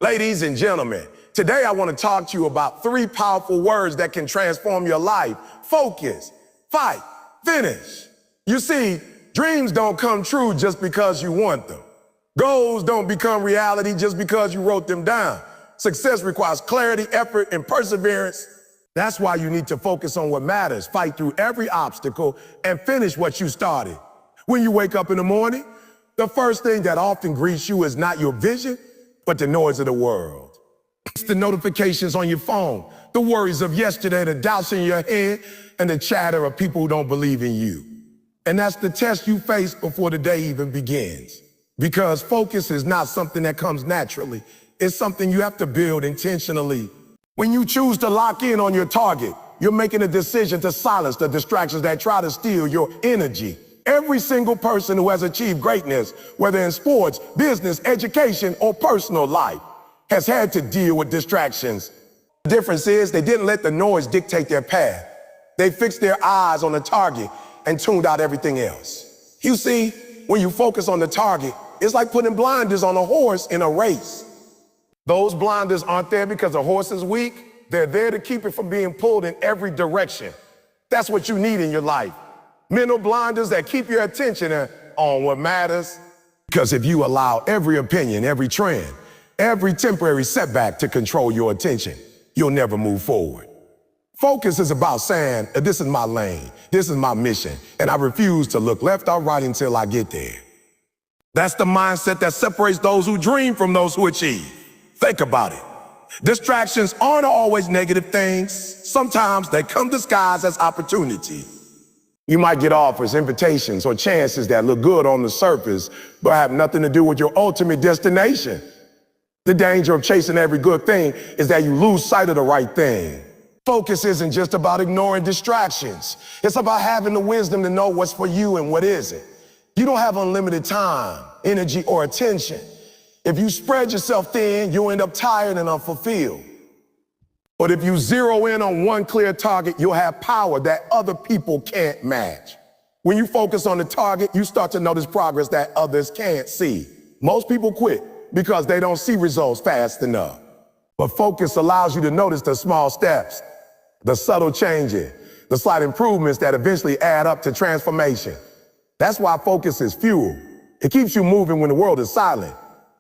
Ladies and gentlemen, today I want to talk to you about 3 powerful words that can transform your life. Focus, fight, finish. You see, dreams don't come true just because you want them. Goals don't become reality just because you wrote them down. Success requires clarity, effort, and perseverance. That's why you need to focus on what matters, fight through every obstacle, and finish what you started. When you wake up in the morning, the first thing that often greets you is not your vision, but the noise of the world. It's the notifications on your phone, the worries of yesterday, the doubts in your head, and the chatter of people who don't believe in you. And that's the test you face before the day even begins. Because focus is not something that comes naturally. It's something you have to build intentionally. When you choose to lock in on your target, you're making a decision to silence the distractions that try to steal your energy. Every single person who has achieved greatness, whether in sports, business, education, or personal life, has had to deal with distractions. The difference is they didn't let the noise dictate their path. They fixed their eyes on the target and tuned out everything else. You see, when you focus on the target, it's like putting blinders on a horse in a race. Those blinders aren't there because the horse is weak. They're there to keep it from being pulled in every direction. That's what you need in your life. Mental blinders that keep your attention on what matters. Because if you allow every opinion, every trend, every temporary setback to control your attention, you'll never move forward. Focus is about saying, this is my lane, this is my mission, and I refuse to look left or right until I get there. That's the mindset that separates those who dream from those who achieve. Think about it. Distractions aren't always negative things. Sometimes they come disguised as opportunity. You might get offers, invitations, or chances that look good on the surface, but have nothing to do with your ultimate destination. The danger of chasing every good thing is that you lose sight of the right thing. Focus isn't just about ignoring distractions. It's about having the wisdom to know what's for you and what isn't. You don't have unlimited time, energy, or attention. If you spread yourself thin, you'll end up tired and unfulfilled. But if you zero in on one clear target, you'll have power that other people can't match. When you focus on the target, you start to notice progress that others can't see. Most people quit because they don't see results fast enough. But focus allows you to notice the small steps, the subtle changes, the slight improvements that eventually add up to transformation. That's why focus is fuel. It keeps you moving when the world is silent.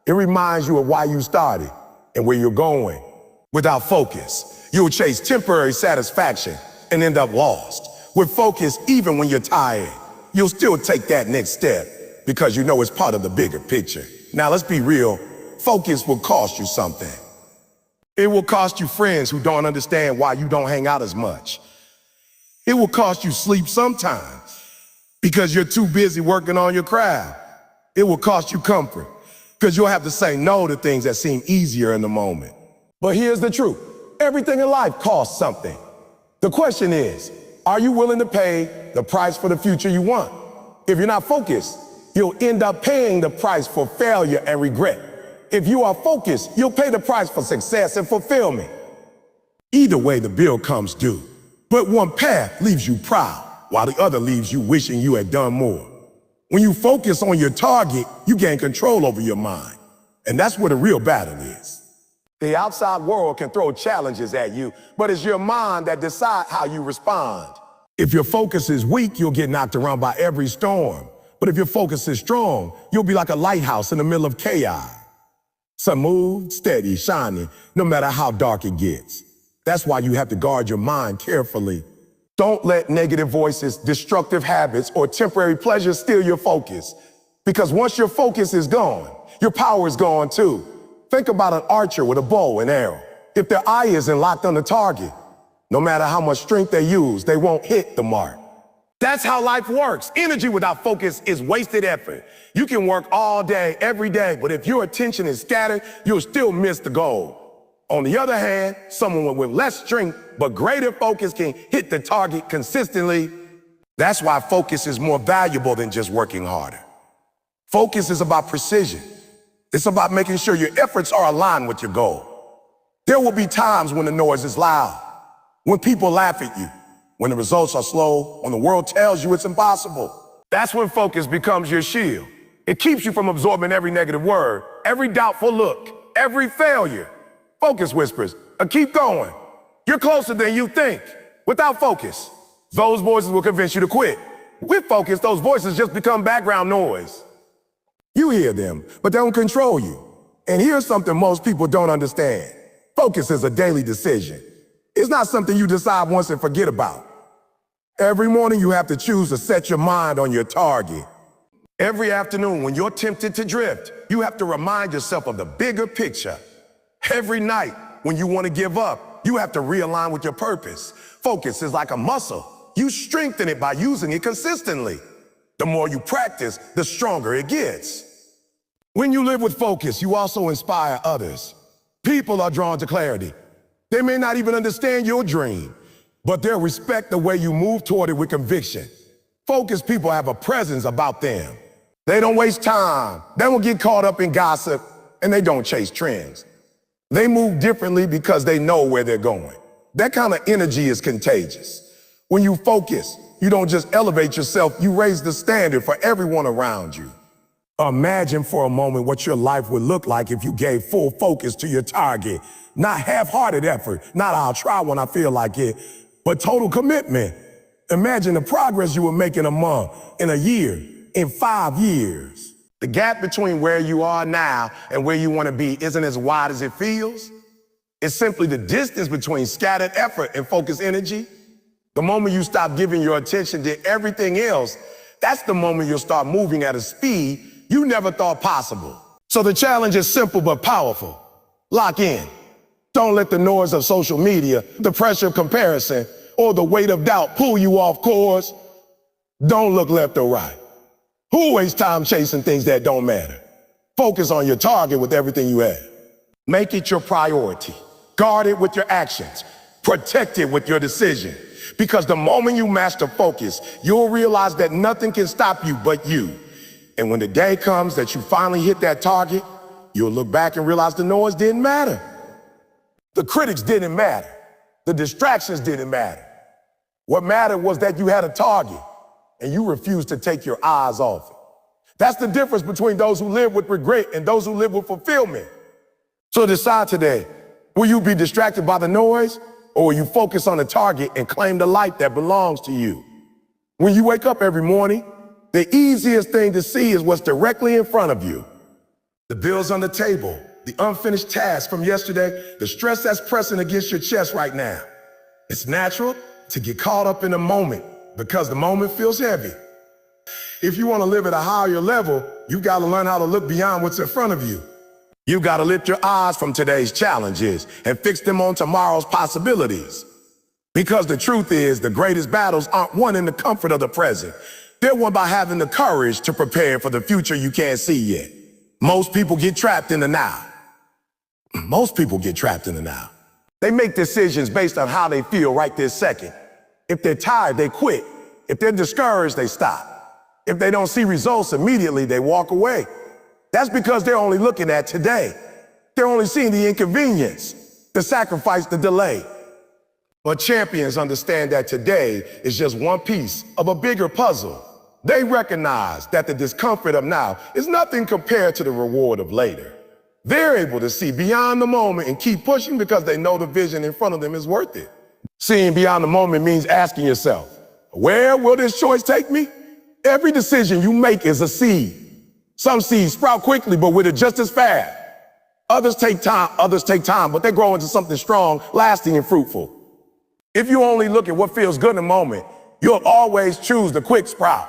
It reminds you of why you started and where you're going. Without focus, you'll chase temporary satisfaction and end up lost. With focus, even when you're tired, you'll still take that next step because you know it's part of the bigger picture. Now, let's be real. Focus will cost you something. It will cost you friends who don't understand why you don't hang out as much. It will cost you sleep sometimes because you're too busy working on your craft. It will cost you comfort because you'll have to say no to things that seem easier in the moment. But here's the truth. Everything in life costs something. The question is, are you willing to pay the price for the future you want? If you're not focused, you'll end up paying the price for failure and regret. If you are focused, you'll pay the price for success and fulfillment. Either way, the bill comes due. But one path leaves you proud, while the other leaves you wishing you had done more. When you focus on your target, you gain control over your mind. And that's where the real battle is. The outside world can throw challenges at you, but it's your mind that decides how you respond. If your focus is weak, you'll get knocked around by every storm. But if your focus is strong, you'll be like a lighthouse in the middle of chaos. Smooth, steady, shining, no matter how dark it gets. That's why you have to guard your mind carefully. Don't let negative voices, destructive habits, or temporary pleasures steal your focus. Because once your focus is gone, your power is gone too. Think about an archer with a bow and arrow. If their eye isn't locked on the target, no matter how much strength they use, they won't hit the mark. That's how life works. Energy without focus is wasted effort. You can work all day, every day, but if your attention is scattered, you'll still miss the goal. On the other hand, someone with less strength but greater focus can hit the target consistently. That's why focus is more valuable than just working harder. Focus is about precision. It's about making sure your efforts are aligned with your goal. There will be times when the noise is loud, when people laugh at you, when the results are slow, when the world tells you it's impossible. That's when focus becomes your shield. It keeps you from absorbing every negative word, every doubtful look, every failure. Focus whispers, keep going. You're closer than you think. Without focus, those voices will convince you to quit. With focus, those voices just become background noise. You hear them, but they don't control you. And here's something most people don't understand. Focus is a daily decision. It's not something you decide once and forget about. Every morning you have to choose to set your mind on your target. Every afternoon when you're tempted to drift, you have to remind yourself of the bigger picture. Every night when you want to give up, you have to realign with your purpose. Focus is like a muscle. You strengthen it by using it consistently. The more you practice, the stronger it gets. When you live with focus, you also inspire others. People are drawn to clarity. They may not even understand your dream, but they'll respect the way you move toward it with conviction. Focused people have a presence about them. They don't waste time. They don't get caught up in gossip, and they don't chase trends. They move differently because they know where they're going. That kind of energy is contagious. When you focus, you don't just elevate yourself, you raise the standard for everyone around you. Imagine for a moment what your life would look like if you gave full focus to your target. Not half-hearted effort, not I'll try when I feel like it, but total commitment. Imagine the progress you would make in a month, in a year, in 5 years. The gap between where you are now and where you want to be isn't as wide as it feels. It's simply the distance between scattered effort and focused energy. The moment you stop giving your attention to everything else, that's the moment you'll start moving at a speed you never thought possible. So the challenge is simple but powerful. Lock in. Don't let the noise of social media, the pressure of comparison, or the weight of doubt pull you off course. Don't look left or right. Who wastes time chasing things that don't matter? Focus on your target with everything you have. Make it your priority. Guard it with your actions. Protect it with your decision. Because the moment you master focus, you'll realize that nothing can stop you but you. And when the day comes that you finally hit that target, you'll look back and realize the noise didn't matter. The critics didn't matter. The distractions didn't matter. What mattered was that you had a target and you refused to take your eyes off it. That's the difference between those who live with regret and those who live with fulfillment. So decide today, will you be distracted by the noise, or will you focus on the target and claim the light that belongs to you? When you wake up every morning, the easiest thing to see is what's directly in front of you. The bills on the table, the unfinished tasks from yesterday, the stress that's pressing against your chest right now. It's natural to get caught up in the moment because the moment feels heavy. If you want to live at a higher level, you got to learn how to look beyond what's in front of you. You got to lift your eyes from today's challenges and fix them on tomorrow's possibilities. Because the truth is, the greatest battles aren't won in the comfort of the present. They're won by having the courage to prepare for the future you can't see yet. Most people get trapped in the now. Most people get trapped in the now. They make decisions based on how they feel right this second. If they're tired, they quit. If they're discouraged, they stop. If they don't see results immediately, they walk away. That's because they're only looking at today. They're only seeing the inconvenience, the sacrifice, the delay. But champions understand that today is just one piece of a bigger puzzle. They recognize that the discomfort of now is nothing compared to the reward of later. They're able to see beyond the moment and keep pushing because they know the vision in front of them is worth it. Seeing beyond the moment means asking yourself, where will this choice take me? Every decision you make is a seed. Some seeds sprout quickly, but wither just as fast. Others take time, but they grow into something strong, lasting, and fruitful. If you only look at what feels good in the moment, you'll always choose the quick sprout.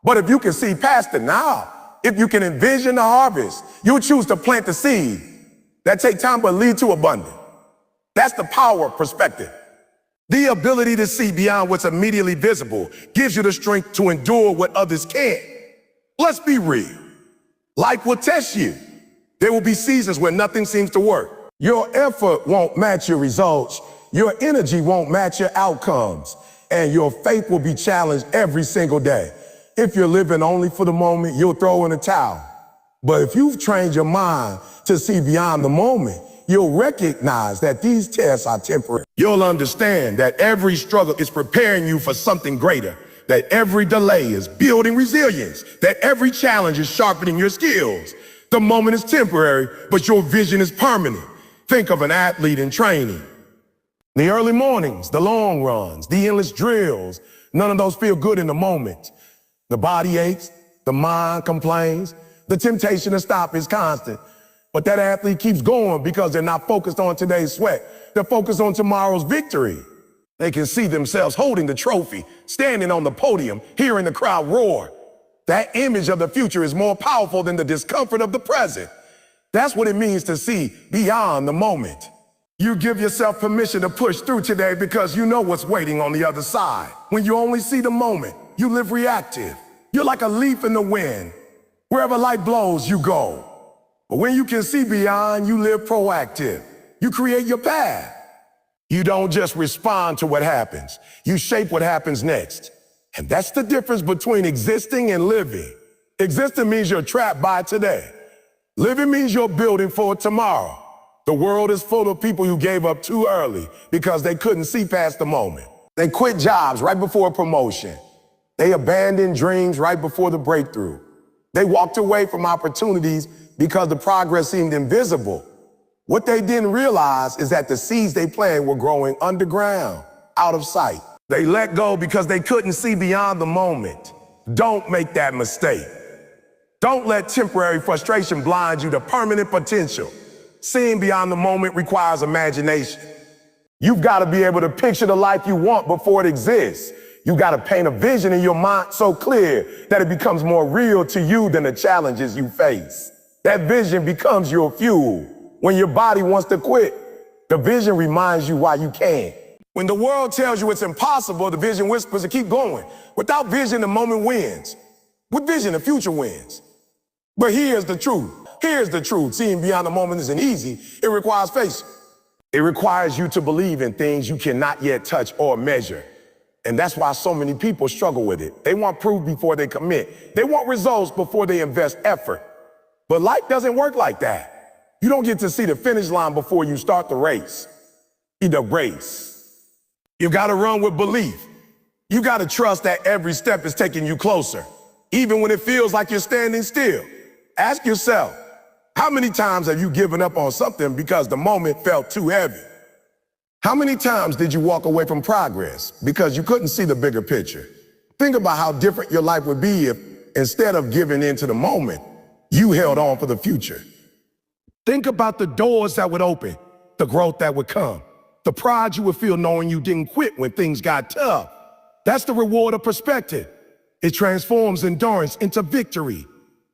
But if you can see past it now, if you can envision the harvest, you'll choose to plant the seed that take time but lead to abundance. That's the power of perspective. The ability to see beyond what's immediately visible gives you the strength to endure what others can't. Let's be real. Life will test you. There will be seasons where nothing seems to work. Your effort won't match your results. Your energy won't match your outcomes. And your faith will be challenged every single day. If you're living only for the moment, you'll throw in a towel. But if you've trained your mind to see beyond the moment, you'll recognize that these tests are temporary. You'll understand that every struggle is preparing you for something greater, that every delay is building resilience, that every challenge is sharpening your skills. The moment is temporary, but your vision is permanent. Think of an athlete in training. The early mornings, the long runs, the endless drills, none of those feel good in the moment. The body aches, the mind complains, the temptation to stop is constant. But that athlete keeps going because they're not focused on today's sweat. They're focused on tomorrow's victory. They can see themselves holding the trophy, standing on the podium, hearing the crowd roar. That image of the future is more powerful than the discomfort of the present. That's what it means to see beyond the moment. You give yourself permission to push through today because you know what's waiting on the other side. When you only see the moment, you live reactive. You're like a leaf in the wind. Wherever light blows, you go. But when you can see beyond, you live proactive. You create your path. You don't just respond to what happens. You shape what happens next. And that's the difference between existing and living. Existing means you're trapped by today. Living means you're building for tomorrow. The world is full of people who gave up too early because they couldn't see past the moment. They quit jobs right before a promotion. They abandoned dreams right before the breakthrough. They walked away from opportunities because the progress seemed invisible. What they didn't realize is that the seeds they planted were growing underground, out of sight. They let go because they couldn't see beyond the moment. Don't make that mistake. Don't let temporary frustration blind you to permanent potential. Seeing beyond the moment requires imagination. You've got to be able to picture the life you want before it exists. You've got to paint a vision in your mind so clear that it becomes more real to you than the challenges you face. That vision becomes your fuel. When your body wants to quit, the vision reminds you why you can. When the world tells you it's impossible, the vision whispers to keep going. Without vision, the moment wins. With vision, the future wins. But here's the truth. Here's the truth. Seeing beyond the moment isn't easy. It requires faith. It requires you to believe in things you cannot yet touch or measure. And that's why so many people struggle with it. They want proof before they commit. They want results before they invest effort. But life doesn't work like that. You don't get to see the finish line before you start the race. The race. You've got to run with belief. You got to trust that every step is taking you closer, even when it feels like you're standing still. Ask yourself, how many times have you given up on something because the moment felt too heavy? How many times did you walk away from progress because you couldn't see the bigger picture? Think about how different your life would be if, instead of giving in to the moment, you held on for the future. Think about the doors that would open, the growth that would come, the pride you would feel knowing you didn't quit when things got tough. That's the reward of perspective. It transforms endurance into victory.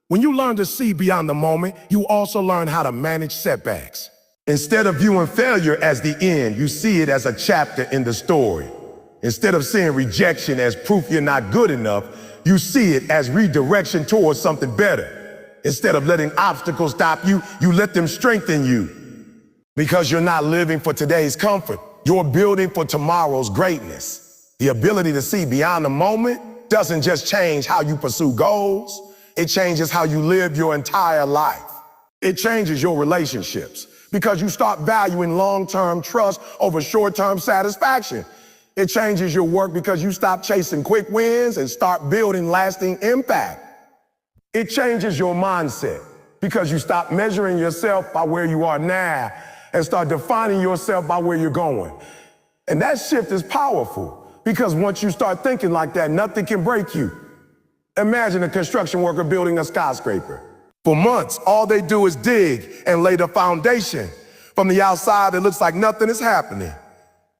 When you learn to see beyond the moment, you also learn how to manage setbacks. Instead of viewing failure as the end, you see it as a chapter in the story. Instead of seeing rejection as proof you're not good enough, you see it as redirection towards something better. Instead of letting obstacles stop you, you let them strengthen you. Because you're not living for today's comfort, you're building for tomorrow's greatness. The ability to see beyond the moment doesn't just change how you pursue goals, it changes how you live your entire life. It changes your relationships because you start valuing long-term trust over short-term satisfaction. It changes your work because you stop chasing quick wins and start building lasting impact. It changes your mindset because you stop measuring yourself by where you are now and start defining yourself by where you're going. And that shift is powerful because once you start thinking like that, nothing can break you. Imagine a construction worker building a skyscraper. For months, all they do is dig and lay the foundation. From the outside, it looks like nothing is happening.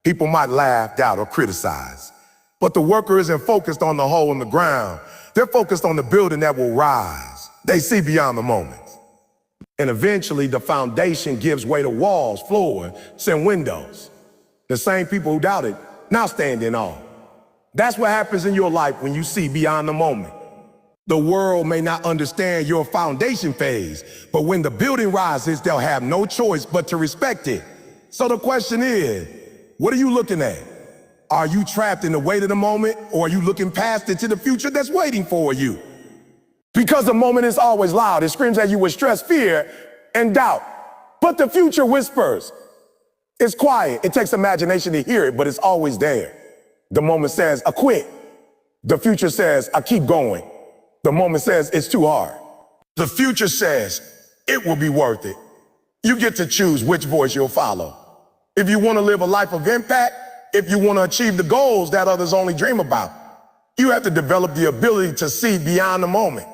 People might laugh, doubt, or criticize. But the worker isn't focused on the hole in the ground. They're focused on the building that will rise. They see beyond the moment. And eventually, the foundation gives way to walls, floors, and windows. The same people who doubted now stand in awe. That's what happens in your life when you see beyond the moment. The world may not understand your foundation phase, but when the building rises, they'll have no choice but to respect it. So the question is, what are you looking at? Are you trapped in the weight of the moment, or are you looking past it to the future that's waiting for you? Because the moment is always loud. It screams at you with stress, fear, and doubt. But the future whispers. It's quiet. It takes imagination to hear it, but it's always there. The moment says, I quit. The future says, I keep going. The moment says, it's too hard. The future says, it will be worth it. You get to choose which voice you'll follow. If you want to live a life of impact, if you want to achieve the goals that others only dream about, you have to develop the ability to see beyond the moment.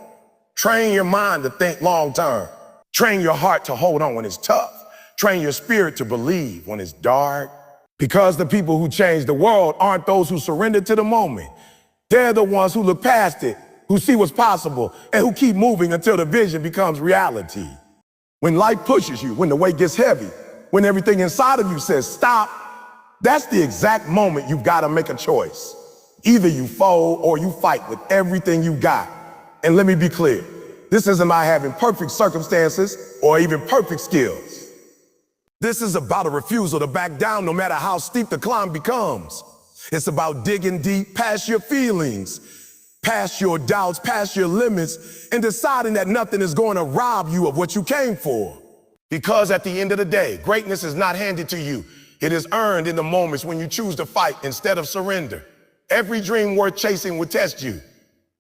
Train your mind to think long term. Train your heart to hold on when it's tough. Train your spirit to believe when it's dark. Because the people who change the world aren't those who surrender to the moment. They're the ones who look past it, who see what's possible, and who keep moving until the vision becomes reality. When life pushes you, when the weight gets heavy, when everything inside of you says stop, that's the exact moment you've got to make a choice. Either you fold or you fight with everything you got. And let me be clear, this isn't about having perfect circumstances or even perfect skills. This is about a refusal to back down no matter how steep the climb becomes. It's about digging deep past your feelings, past your doubts, past your limits, and deciding that nothing is going to rob you of what you came for. Because at the end of the day, greatness is not handed to you. It is earned in the moments when you choose to fight instead of surrender. Every dream worth chasing will test you.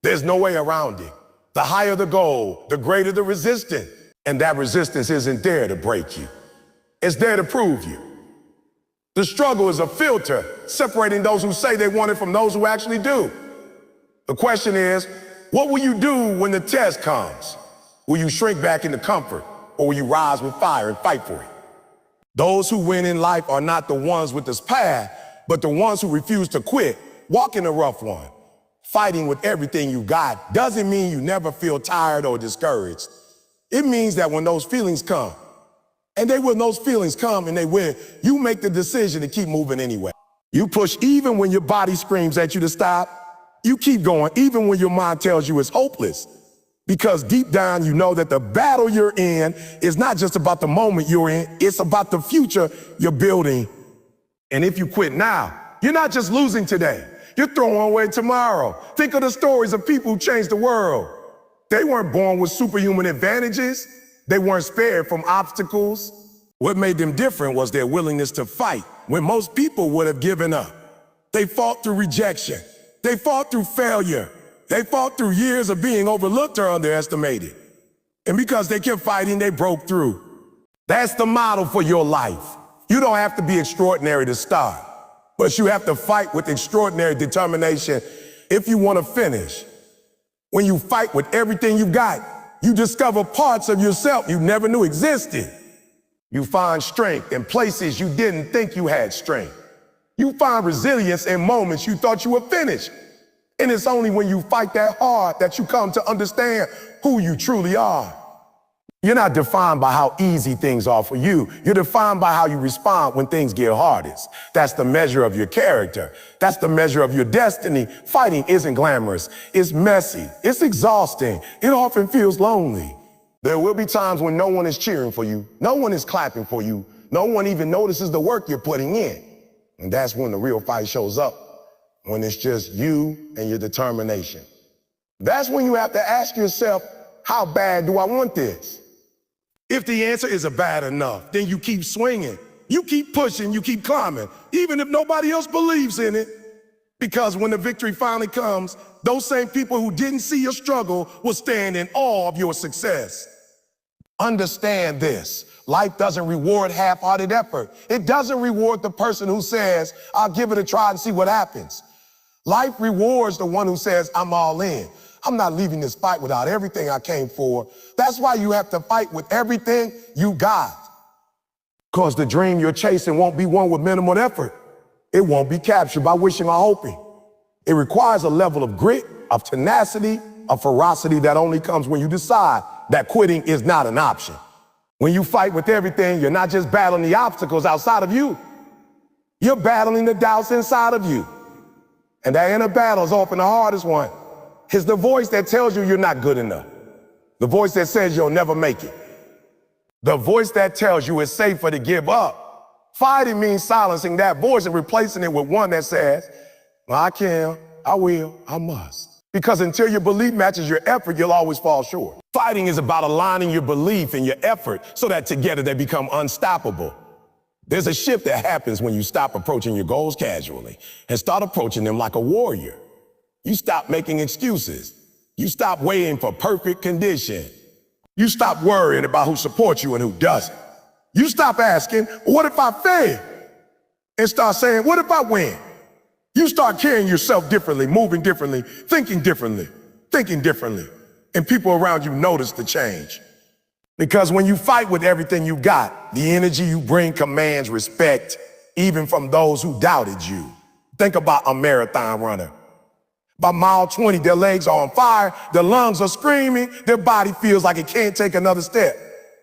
There's no way around it. The higher the goal, the greater the resistance. And that resistance isn't there to break you. It's there to prove you. The struggle is a filter separating those who say they want it from those who actually do. The question is, what will you do when the test comes? Will you shrink back into comfort, or will you rise with fire and fight for it? Those who win in life are not the ones with this path, but the ones who refuse to quit, walking a rough one. Fighting with everything you got doesn't mean you never feel tired or discouraged. It means that when those feelings come, and when those feelings come and they win, you make the decision to keep moving anyway. You push even when your body screams at you to stop. You keep going even when your mind tells you it's hopeless. Because deep down you know that the battle you're in is not just about the moment you're in, it's about the future you're building. And if you quit now, you're not just losing today, you're throwing away tomorrow. Think of the stories of people who changed the world. They weren't born with superhuman advantages. They weren't spared from obstacles. What made them different was their willingness to fight when most people would have given up. They fought through rejection. They fought through failure. They fought through years of being overlooked or underestimated. And because they kept fighting, they broke through. That's the model for your life. You don't have to be extraordinary to start, but you have to fight with extraordinary determination if you want to finish. When you fight with everything you've got, you discover parts of yourself you never knew existed. You find strength in places you didn't think you had strength. You find resilience in moments you thought you were finished. And it's only when you fight that hard that you come to understand who you truly are. You're not defined by how easy things are for you. You're defined by how you respond when things get hardest. That's the measure of your character. That's the measure of your destiny. Fighting isn't glamorous. It's messy. It's exhausting. It often feels lonely. There will be times when no one is cheering for you. No one is clapping for you. No one even notices the work you're putting in. And that's when the real fight shows up, when it's just you and your determination. That's when you have to ask yourself, how bad do I want this? If the answer is bad enough, then you keep swinging. You keep pushing, you keep climbing, even if nobody else believes in it. Because when the victory finally comes, those same people who didn't see your struggle will stand in awe of your success. Understand this. Life doesn't reward half-hearted effort. It doesn't reward the person who says, I'll give it a try and see what happens. Life rewards the one who says, I'm all in. I'm not leaving this fight without everything I came for. That's why you have to fight with everything you got. Because the dream you're chasing won't be won with minimal effort. It won't be captured by wishing or hoping. It requires a level of grit, of tenacity, of ferocity that only comes when you decide that quitting is not an option. When you fight with everything, you're not just battling the obstacles outside of you. You're battling the doubts inside of you. And that inner battle is often the hardest one. It's the voice that tells you you're not good enough. The voice that says you'll never make it. The voice that tells you it's safer to give up. Fighting means silencing that voice and replacing it with one that says, well, I can, I will, I must. Because until your belief matches your effort, you'll always fall short. Fighting is about aligning your belief and your effort so that together they become unstoppable. There's a shift that happens when you stop approaching your goals casually and start approaching them like a warrior. You stop making excuses. You stop waiting for perfect condition. You stop worrying about who supports you and who doesn't. You stop asking, what if I fail? And start saying, what if I win? You start carrying yourself differently, moving differently, thinking differently, and people around you notice the change. Because when you fight with everything you got, the energy you bring commands respect, even from those who doubted you. Think about a marathon runner. By mile 20, their legs are on fire, their lungs are screaming, their body feels like it can't take another step.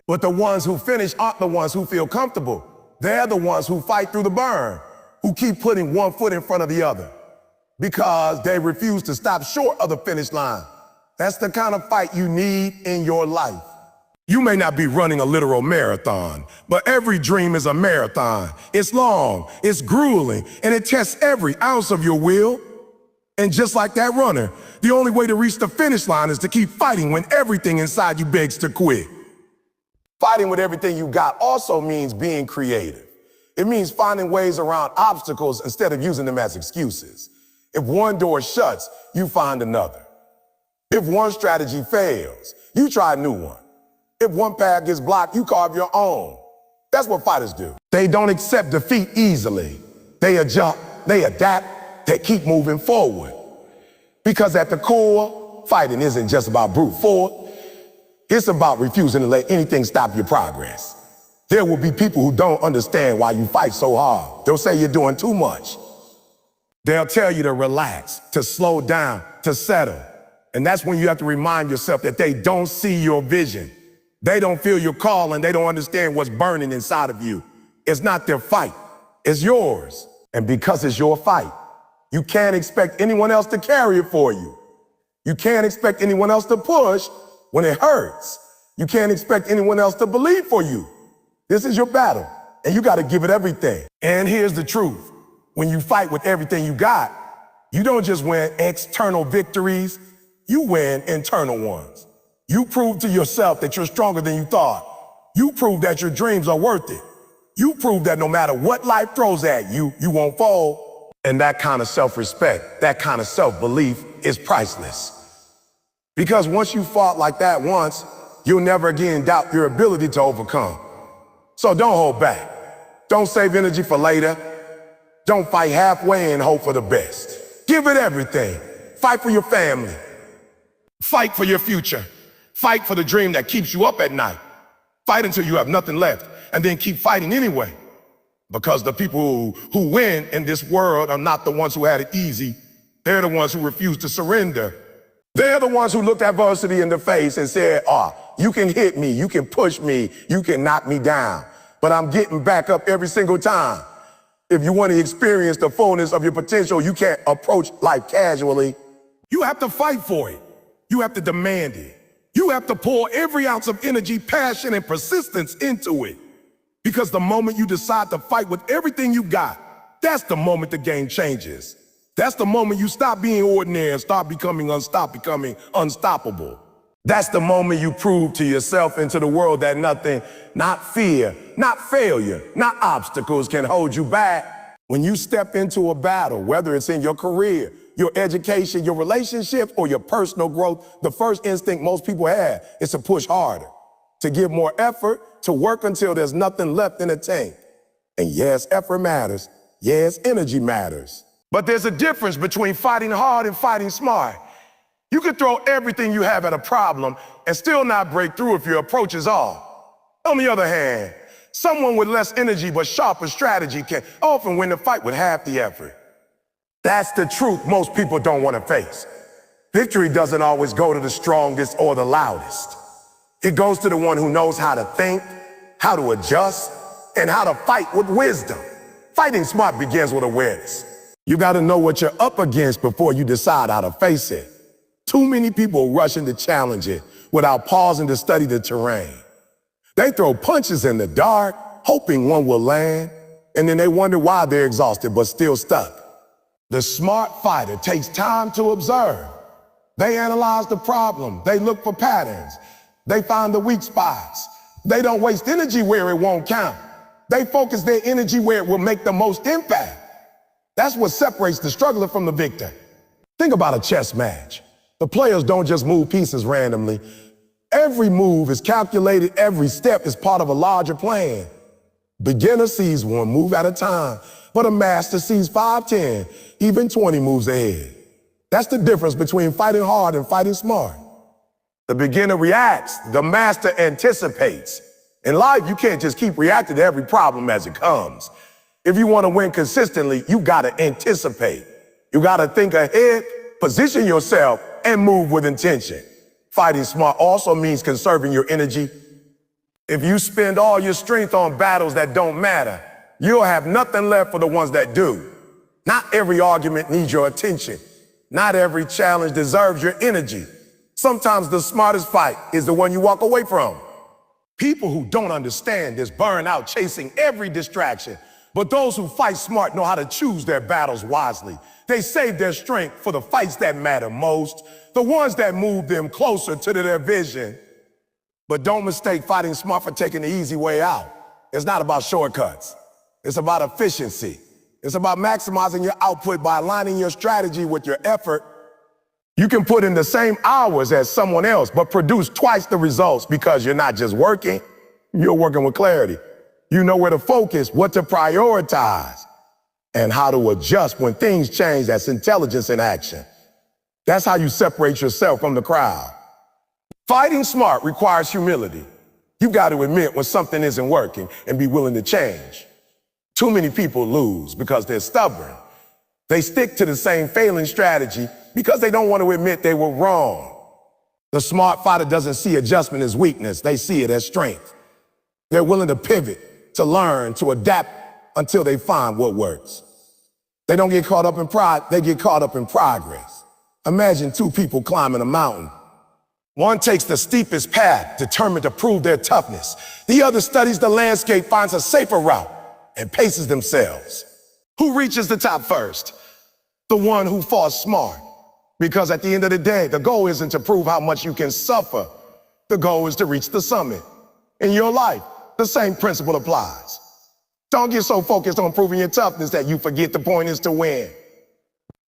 But the ones who finish aren't the ones who feel comfortable. They're the ones who fight through the burn, who keep putting one foot in front of the other, because they refuse to stop short of the finish line. That's the kind of fight you need in your life. You may not be running a literal marathon, but every dream is a marathon. It's long, it's grueling, and it tests every ounce of your will. And just like that runner, the only way to reach the finish line is to keep fighting when everything inside you begs to quit. Fighting with everything you got also means being creative. It means finding ways around obstacles instead of using them as excuses. If one door shuts, you find another. If one strategy fails, you try a new one. If one path gets blocked, you carve your own. That's what fighters do. They don't accept defeat easily. They adjust, they adapt, they keep moving forward. Because at the core, fighting isn't just about brute force. It's about refusing to let anything stop your progress. There will be people who don't understand why you fight so hard. They'll say you're doing too much. They'll tell you to relax, to slow down, to settle. And that's when you have to remind yourself that they don't see your vision. They don't feel your call and they don't understand what's burning inside of you. It's not their fight, it's yours. And because it's your fight, you can't expect anyone else to carry it for you. You can't expect anyone else to push when it hurts. You can't expect anyone else to believe for you. This is your battle, and you gotta give it everything. And here's the truth. When you fight with everything you got, you don't just win external victories, you win internal ones. You prove to yourself that you're stronger than you thought. You prove that your dreams are worth it. You prove that no matter what life throws at you, you won't fall. And that kind of self-respect, that kind of self-belief is priceless. Because once you fought like that once, you'll never again doubt your ability to overcome. So don't hold back. Don't save energy for later. Don't fight halfway and hope for the best. Give it everything. Fight for your family. Fight for your future. Fight for the dream that keeps you up at night. Fight until you have nothing left, and then keep fighting anyway. Because the people who win in this world are not the ones who had it easy. They're the ones who refuse to surrender. They're the ones who looked adversity in the face and said, you can hit me, you can push me, you can knock me down, but I'm getting back up every single time. If you want to experience the fullness of your potential, you can't approach life casually. You have to fight for it. You have to demand it. You have to pour every ounce of energy, passion, and persistence into it. Because the moment you decide to fight with everything you got, that's the moment the game changes. That's the moment you stop being ordinary and start becoming unstoppable. That's the moment you prove to yourself and to the world that nothing, not fear, not failure, not obstacles can hold you back. When you step into a battle, whether it's in your career, your education, your relationship, or your personal growth, the first instinct most people have is to push harder, to give more effort, to work until there's nothing left in the tank. And yes, effort matters. Yes, energy matters. But there's a difference between fighting hard and fighting smart. You can throw everything you have at a problem and still not break through if your approach is off. On the other hand, someone with less energy but sharper strategy can often win the fight with half the effort. That's the truth most people don't want to face. Victory doesn't always go to the strongest or the loudest. It goes to the one who knows how to think, how to adjust, and how to fight with wisdom. Fighting smart begins with awareness. You got to know what you're up against before you decide how to face it. Too many people rush into challenge it without pausing to study the terrain. They throw punches in the dark, hoping one will land, and then they wonder why they're exhausted but still stuck. The smart fighter takes time to observe. They analyze the problem. They look for patterns. They find the weak spots. They don't waste energy where it won't count. They focus their energy where it will make the most impact. That's what separates the struggler from the victor. Think about a chess match. The players don't just move pieces randomly. Every move is calculated, every step is part of a larger plan. Beginner sees one move at a time, but a master sees 5, 10, even 20 moves ahead. That's the difference between fighting hard and fighting smart. The beginner reacts, the master anticipates. In life, you can't just keep reacting to every problem as it comes. If you want to win consistently, you gotta anticipate. You gotta think ahead, position yourself, and move with intention. Fighting smart also means conserving your energy. If you spend all your strength on battles that don't matter, you'll have nothing left for the ones that do. Not every argument needs your attention. Not every challenge deserves your energy. Sometimes the smartest fight is the one you walk away from. People who don't understand this burn out chasing every distraction, but those who fight smart know how to choose their battles wisely. They save their strength for the fights that matter most, the ones that move them closer to their vision. But don't mistake fighting smart for taking the easy way out. It's not about shortcuts. It's about efficiency. It's about maximizing your output by aligning your strategy with your effort. You can put in the same hours as someone else, but produce twice the results because you're not just working, you're working with clarity. You know where to focus, what to prioritize, and how to adjust when things change. That's intelligence in action. That's how you separate yourself from the crowd. Fighting smart requires humility. You've got to admit when something isn't working and be willing to change. Too many people lose because they're stubborn. They stick to the same failing strategy because they don't want to admit they were wrong. The smart fighter doesn't see adjustment as weakness. They see it as strength. They're willing to pivot, to learn, to adapt until they find what works. They don't get caught up in pride. They get caught up in progress. Imagine two people climbing a mountain. One takes the steepest path, determined to prove their toughness. The other studies the landscape, finds a safer route, and paces themselves. Who reaches the top first? The one who fought smart. Because at the end of the day, the goal isn't to prove how much you can suffer. The goal is to reach the summit. In your life, the same principle applies. Don't get so focused on proving your toughness that you forget the point is to win.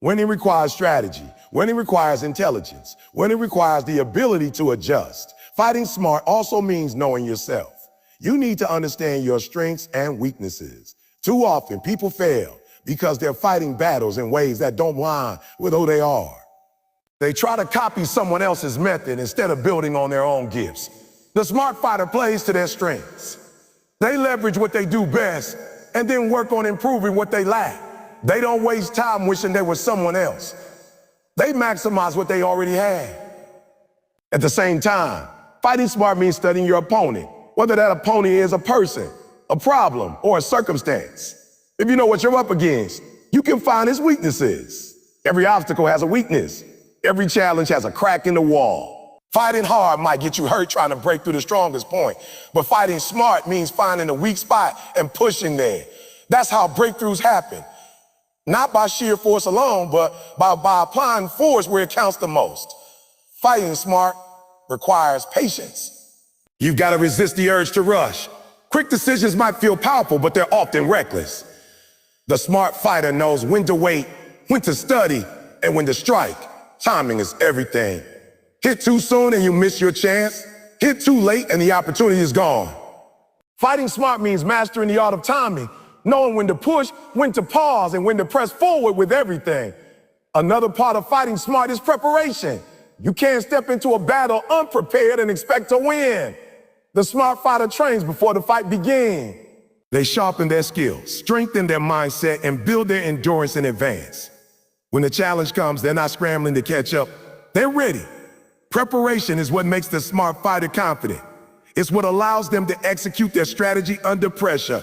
Winning requires strategy. Winning requires intelligence. Winning requires the ability to adjust. Fighting smart also means knowing yourself. You need to understand your strengths and weaknesses. Too often, people fail because they're fighting battles in ways that don't align with who they are. They try to copy someone else's method instead of building on their own gifts. The smart fighter plays to their strengths. They leverage what they do best and then work on improving what they lack. They don't waste time wishing they were someone else. They maximize what they already had. At the same time, fighting smart means studying your opponent, whether that opponent is a person, a problem, or a circumstance. If you know what you're up against, you can find his weaknesses. Every obstacle has a weakness. Every challenge has a crack in the wall. Fighting hard might get you hurt trying to break through the strongest point, but fighting smart means finding a weak spot and pushing there. That's how breakthroughs happen. Not by sheer force alone, but by applying force where it counts the most. Fighting smart requires patience. You've got to resist the urge to rush. Quick decisions might feel powerful, but they're often reckless. The smart fighter knows when to wait, when to study, and when to strike. Timing is everything. Hit too soon and you miss your chance. Hit too late and the opportunity is gone. Fighting smart means mastering the art of timing, knowing when to push, when to pause, and when to press forward with everything. Another part of fighting smart is preparation. You can't step into a battle unprepared and expect to win. The smart fighter trains before the fight begins. They sharpen their skills, strengthen their mindset, and build their endurance in advance. When the challenge comes, they're not scrambling to catch up. They're ready. Preparation is what makes the smart fighter confident. It's what allows them to execute their strategy under pressure.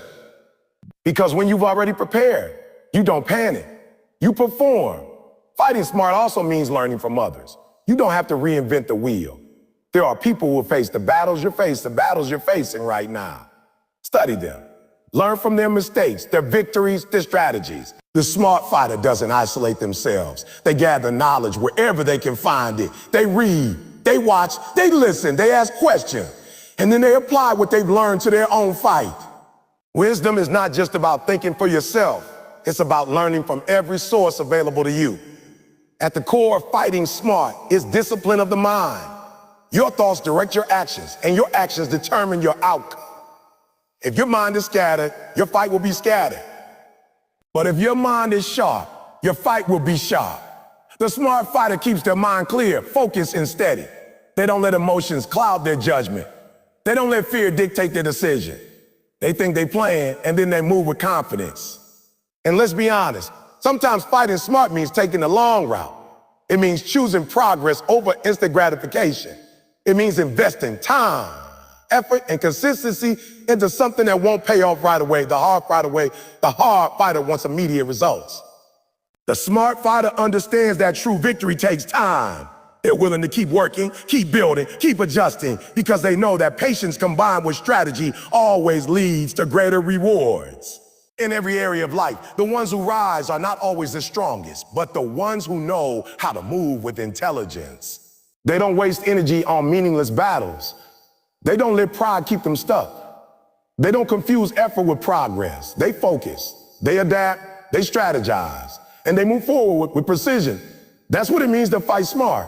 Because when you've already prepared, you don't panic. You perform. Fighting smart also means learning from others. You don't have to reinvent the wheel. There are people who will face the battles you're facing right now. Study them. Learn from their mistakes, their victories, their strategies. The smart fighter doesn't isolate themselves. They gather knowledge wherever they can find it. They read, they watch, they listen, they ask questions, and then they apply what they've learned to their own fight. Wisdom is not just about thinking for yourself. It's about learning from every source available to you. At the core of fighting smart is discipline of the mind. Your thoughts direct your actions, and your actions determine your outcome. If your mind is scattered, your fight will be scattered. But if your mind is sharp, your fight will be sharp. The smart fighter keeps their mind clear, focused, and steady. They don't let emotions cloud their judgment. They don't let fear dictate their decision. They think they're playing, and then they move with confidence. And let's be honest, sometimes fighting smart means taking the long route. It means choosing progress over instant gratification. It means investing time, effort, and consistency into something that won't pay off right away. The hard fighter wants immediate results. The smart fighter understands that true victory takes time. They're willing to keep working, keep building, keep adjusting, because they know that patience combined with strategy always leads to greater rewards. In every area of life, the ones who rise are not always the strongest, but the ones who know how to move with intelligence. They don't waste energy on meaningless battles. They don't let pride keep them stuck. They don't confuse effort with progress. They focus, they adapt, they strategize, and they move forward with precision. That's what it means to fight smart.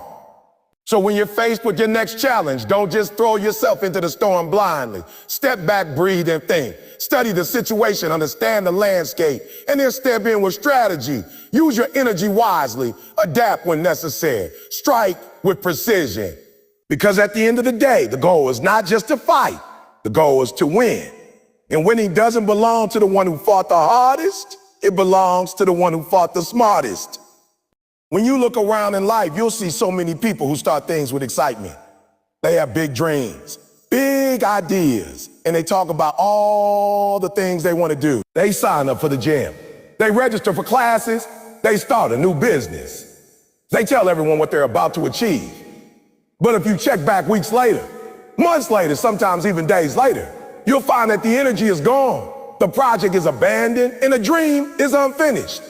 So when you're faced with your next challenge, don't just throw yourself into the storm blindly. Step back, breathe, and think. Study the situation, understand the landscape, and then step in with strategy. Use your energy wisely. Adapt when necessary. Strike with precision. Because at the end of the day, the goal is not just to fight. The goal is to win. And winning doesn't belong to the one who fought the hardest. It belongs to the one who fought the smartest. When you look around in life, you'll see so many people who start things with excitement. They have big dreams, big ideas, and they talk about all the things they want to do. They sign up for the gym. They register for classes. They start a new business. They tell everyone what they're about to achieve. But if you check back weeks later, months later, sometimes even days later, you'll find that the energy is gone. The project is abandoned, and the dream is unfinished.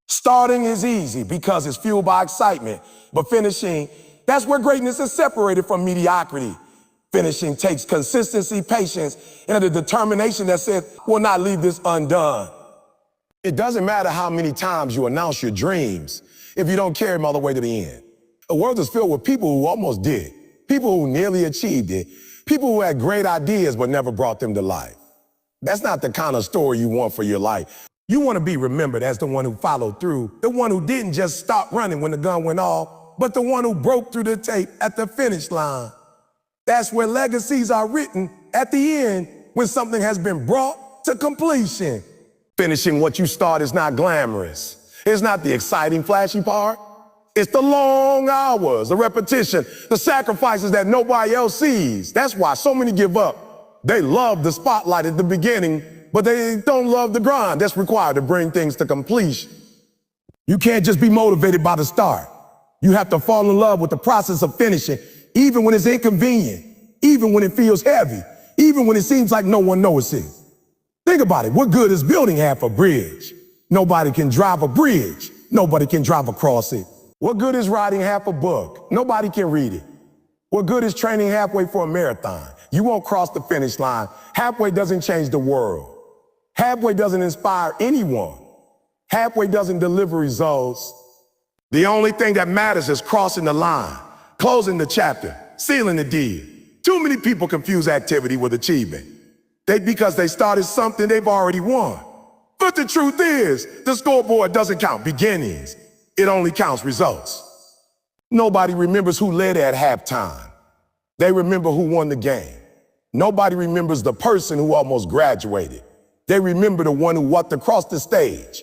Starting is easy because it's fueled by excitement, but finishing, that's where greatness is separated from mediocrity. Finishing takes consistency, patience, and a determination that says, we'll not leave this undone. It doesn't matter how many times you announce your dreams if you don't carry them all the way to the end. The world is filled with people who almost did, people who nearly achieved it, people who had great ideas but never brought them to life. That's not the kind of story you want for your life. You want to be remembered as the one who followed through, the one who didn't just stop running when the gun went off, but the one who broke through the tape at the finish line. That's where legacies are written at the end when something has been brought to completion. Finishing what you start is not glamorous. It's not the exciting, flashy part. It's the long hours, the repetition, the sacrifices that nobody else sees. That's why so many give up. They love the spotlight at the beginning, but they don't love the grind that's required to bring things to completion. You can't just be motivated by the start. You have to fall in love with the process of finishing, even when it's inconvenient, even when it feels heavy, even when it seems like no one notices. Think about it. What good is building half a bridge? Nobody can drive a bridge. Nobody can drive across it. What good is writing half a book? Nobody can read it. What good is training halfway for a marathon? You won't cross the finish line. Halfway doesn't change the world. Halfway doesn't inspire anyone. Halfway doesn't deliver results. The only thing that matters is crossing the line, closing the chapter, sealing the deal. Too many people confuse activity with achievement. Because they started something they've already won. But the truth is, the scoreboard doesn't count beginnings. It only counts results. Nobody remembers who led at halftime. They remember who won the game. Nobody remembers the person who almost graduated. They remember the one who walked across the stage.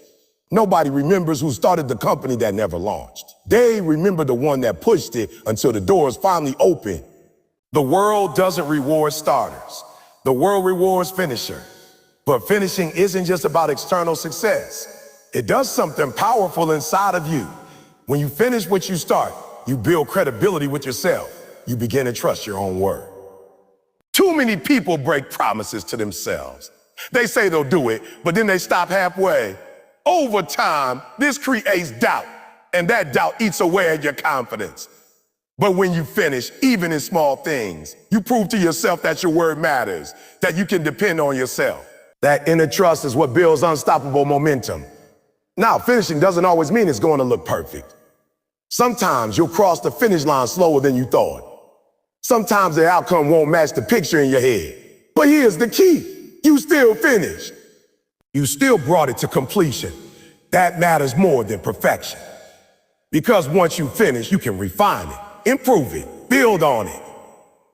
Nobody remembers who started the company that never launched. They remember the one that pushed it until the doors finally opened. The world doesn't reward starters. The world rewards finishers. But finishing isn't just about external success. It does something powerful inside of you. When you finish what you start, you build credibility with yourself. You begin to trust your own word. Too many people break promises to themselves. They say they'll do it, but then they stop halfway. Over time, this creates doubt, and that doubt eats away at your confidence. But when you finish, even in small things, you prove to yourself that your word matters, that you can depend on yourself. That inner trust is what builds unstoppable momentum. Now, finishing doesn't always mean it's going to look perfect. Sometimes you'll cross the finish line slower than you thought. Sometimes the outcome won't match the picture in your head. But here's the key. You still finished. You still brought it to completion. That matters more than perfection. Because once you finish, you can refine it, improve it, build on it.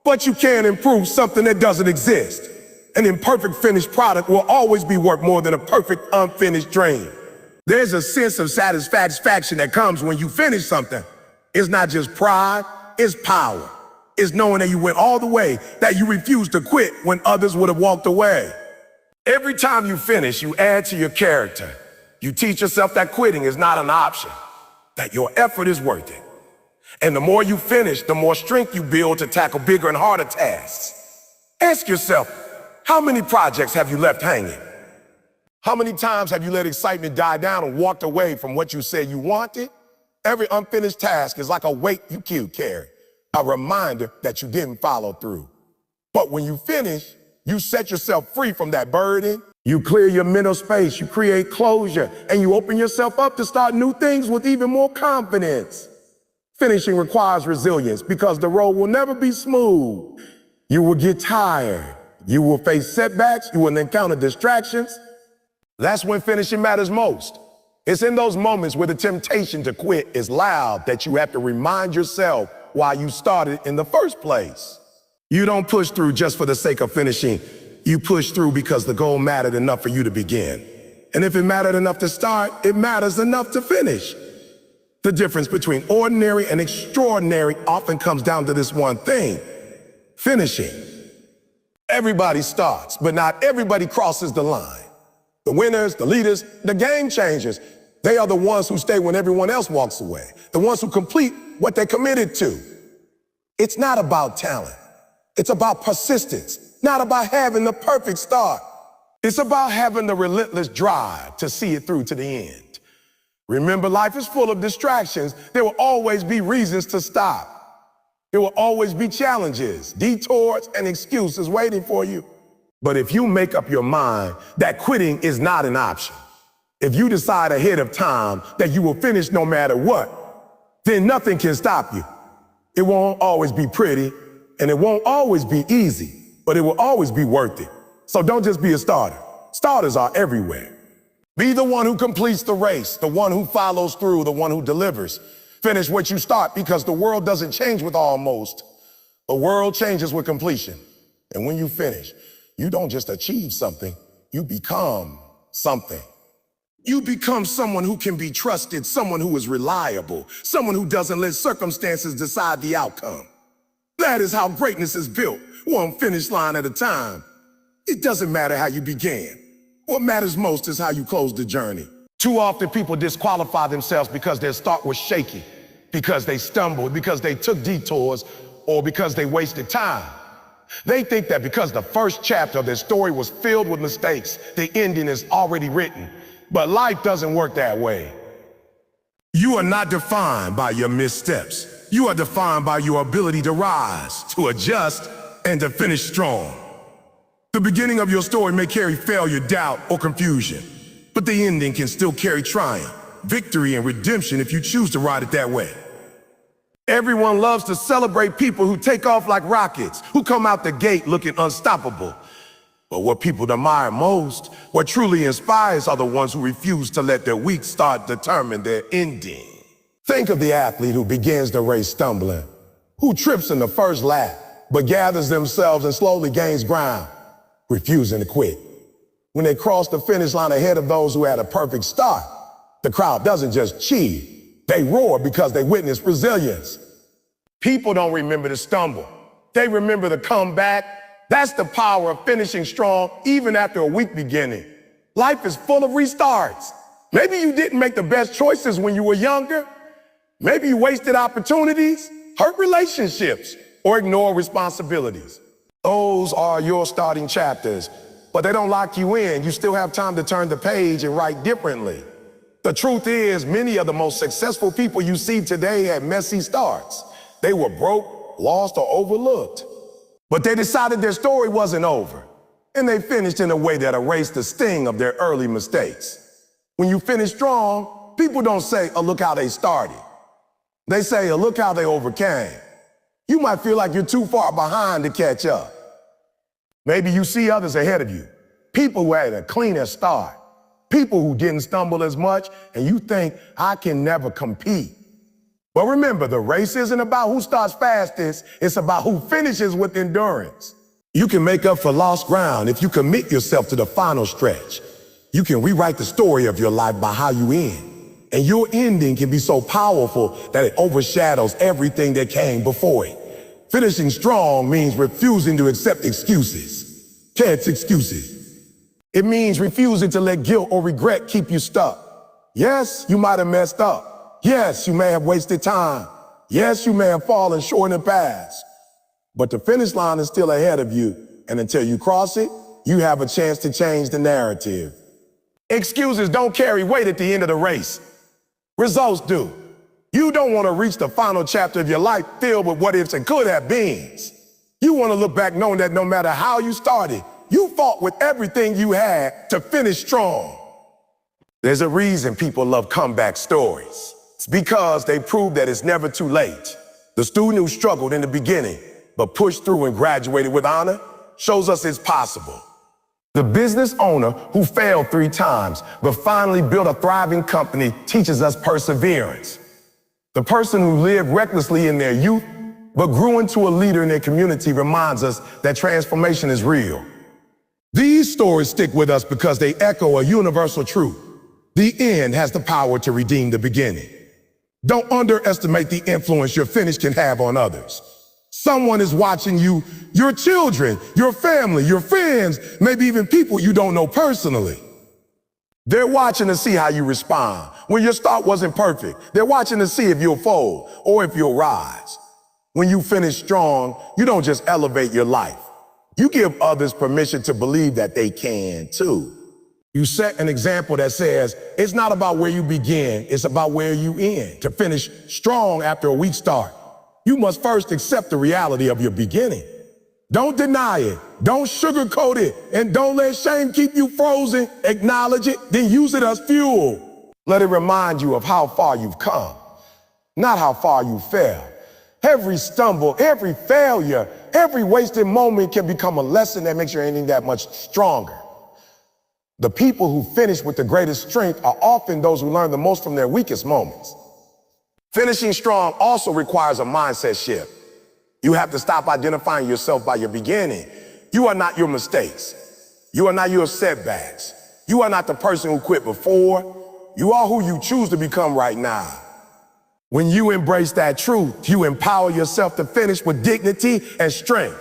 But you can't improve something that doesn't exist. An imperfect finished product will always be worth more than a perfect unfinished dream. There's a sense of satisfaction that comes when you finish something. It's not just pride, it's power. It's knowing that you went all the way, that you refused to quit when others would have walked away. Every time you finish, you add to your character. You teach yourself that quitting is not an option, that your effort is worth it. And the more you finish, the more strength you build to tackle bigger and harder tasks. Ask yourself, how many projects have you left hanging? How many times have you let excitement die down and walked away from what you said you wanted? Every unfinished task is like a weight you carry, a reminder that you didn't follow through. But when you finish, you set yourself free from that burden. You clear your mental space, you create closure, and you open yourself up to start new things with even more confidence. Finishing requires resilience because the road will never be smooth. You will get tired. You will face setbacks. You will encounter distractions. That's when finishing matters most. It's in those moments where the temptation to quit is loud that you have to remind yourself why you started in the first place. You don't push through just for the sake of finishing. You push through because the goal mattered enough for you to begin. And if it mattered enough to start, it matters enough to finish. The difference between ordinary and extraordinary often comes down to this one thing: finishing. Everybody starts, but not everybody crosses the line. The winners, the leaders, the game changers, they are the ones who stay when everyone else walks away, the ones who complete what they committed to. It's not about talent. It's about persistence, not about having the perfect start. It's about having the relentless drive to see it through to the end. Remember, life is full of distractions. There will always be reasons to stop. There will always be challenges, detours, and excuses waiting for you. But if you make up your mind that quitting is not an option, if you decide ahead of time that you will finish no matter what, then nothing can stop you. It won't always be pretty, and it won't always be easy, but it will always be worth it. So don't just be a starter. Starters are everywhere. Be the one who completes the race, the one who follows through, the one who delivers. Finish what you start, because the world doesn't change with almost. The world changes with completion. And when you finish, you don't just achieve something, you become something. You become someone who can be trusted, someone who is reliable, someone who doesn't let circumstances decide the outcome. That is how greatness is built, one finish line at a time. It doesn't matter how you began. What matters most is how you close the journey. Too often people disqualify themselves because their start was shaky, because they stumbled, because they took detours, or because they wasted time. They think that because the first chapter of their story was filled with mistakes, the ending is already written. But life doesn't work that way. You are not defined by your missteps. You are defined by your ability to rise, to adjust, and to finish strong. The beginning of your story may carry failure, doubt, or confusion, but the ending can still carry triumph, victory, and redemption if you choose to ride it that way. Everyone loves to celebrate people who take off like rockets, who come out the gate looking unstoppable. But what people admire most, what truly inspires, are the ones who refuse to let their weak start determine their ending. Think of the athlete who begins the race stumbling, who trips in the first lap, but gathers themselves and slowly gains ground, refusing to quit. When they cross the finish line ahead of those who had a perfect start, the crowd doesn't just cheer, they roar because they witnessed resilience. People don't remember the stumble. They remember the comeback. That's the power of finishing strong even after a weak beginning. Life is full of restarts. Maybe you didn't make the best choices when you were younger. Maybe you wasted opportunities, hurt relationships, or ignored responsibilities. Those are your starting chapters, but they don't lock you in. You still have time to turn the page and write differently. The truth is, many of the most successful people you see today had messy starts. They were broke, lost, or overlooked. But they decided their story wasn't over, and they finished in a way that erased the sting of their early mistakes. When you finish strong, people don't say, "Oh, look how they started." They say, "Oh, look how they overcame." You might feel like you're too far behind to catch up. Maybe you see others ahead of you, people who had a cleaner start, people who didn't stumble as much, and you think, I can never compete. But remember, the race isn't about who starts fastest, it's about who finishes with endurance. You can make up for lost ground if you commit yourself to the final stretch. You can rewrite the story of your life by how you end. And your ending can be so powerful that it overshadows everything that came before it. Finishing strong means refusing to accept excuses. Chance excuses. It means refusing to let guilt or regret keep you stuck. Yes, you might have messed up. Yes, you may have wasted time. Yes, you may have fallen short in the past. But the finish line is still ahead of you, and until you cross it, you have a chance to change the narrative. Excuses don't carry weight at the end of the race. Results do. You don't want to reach the final chapter of your life filled with what ifs and could have beens. You want to look back knowing that no matter how you started, you fought with everything you had to finish strong. There's a reason people love comeback stories. It's because they prove that it's never too late. The student who struggled in the beginning, but pushed through and graduated with honor, shows us it's possible. The business owner who failed 3 times, but finally built a thriving company, teaches us perseverance. The person who lived recklessly in their youth, but grew into a leader in their community, reminds us that transformation is real. These stories stick with us because they echo a universal truth. The end has the power to redeem the beginning. Don't underestimate the influence your finish can have on others. Someone is watching you, your children, your family, your friends, maybe even people you don't know personally. They're watching to see how you respond. When your start wasn't perfect, they're watching to see if you'll fold or if you'll rise. When you finish strong, you don't just elevate your life. You give others permission to believe that they can too. You set an example that says, it's not about where you begin, it's about where you end. To finish strong after a weak start, you must first accept the reality of your beginning. Don't deny it, don't sugarcoat it, and don't let shame keep you frozen. Acknowledge it, then use it as fuel. Let it remind you of how far you've come, not how far you fell. Every stumble, every failure, every wasted moment can become a lesson that makes your ending that much stronger. The people who finish with the greatest strength are often those who learn the most from their weakest moments. Finishing strong also requires a mindset shift. You have to stop identifying yourself by your beginning. You are not your mistakes. You are not your setbacks. You are not the person who quit before. You are who you choose to become right now. When you embrace that truth, you empower yourself to finish with dignity and strength.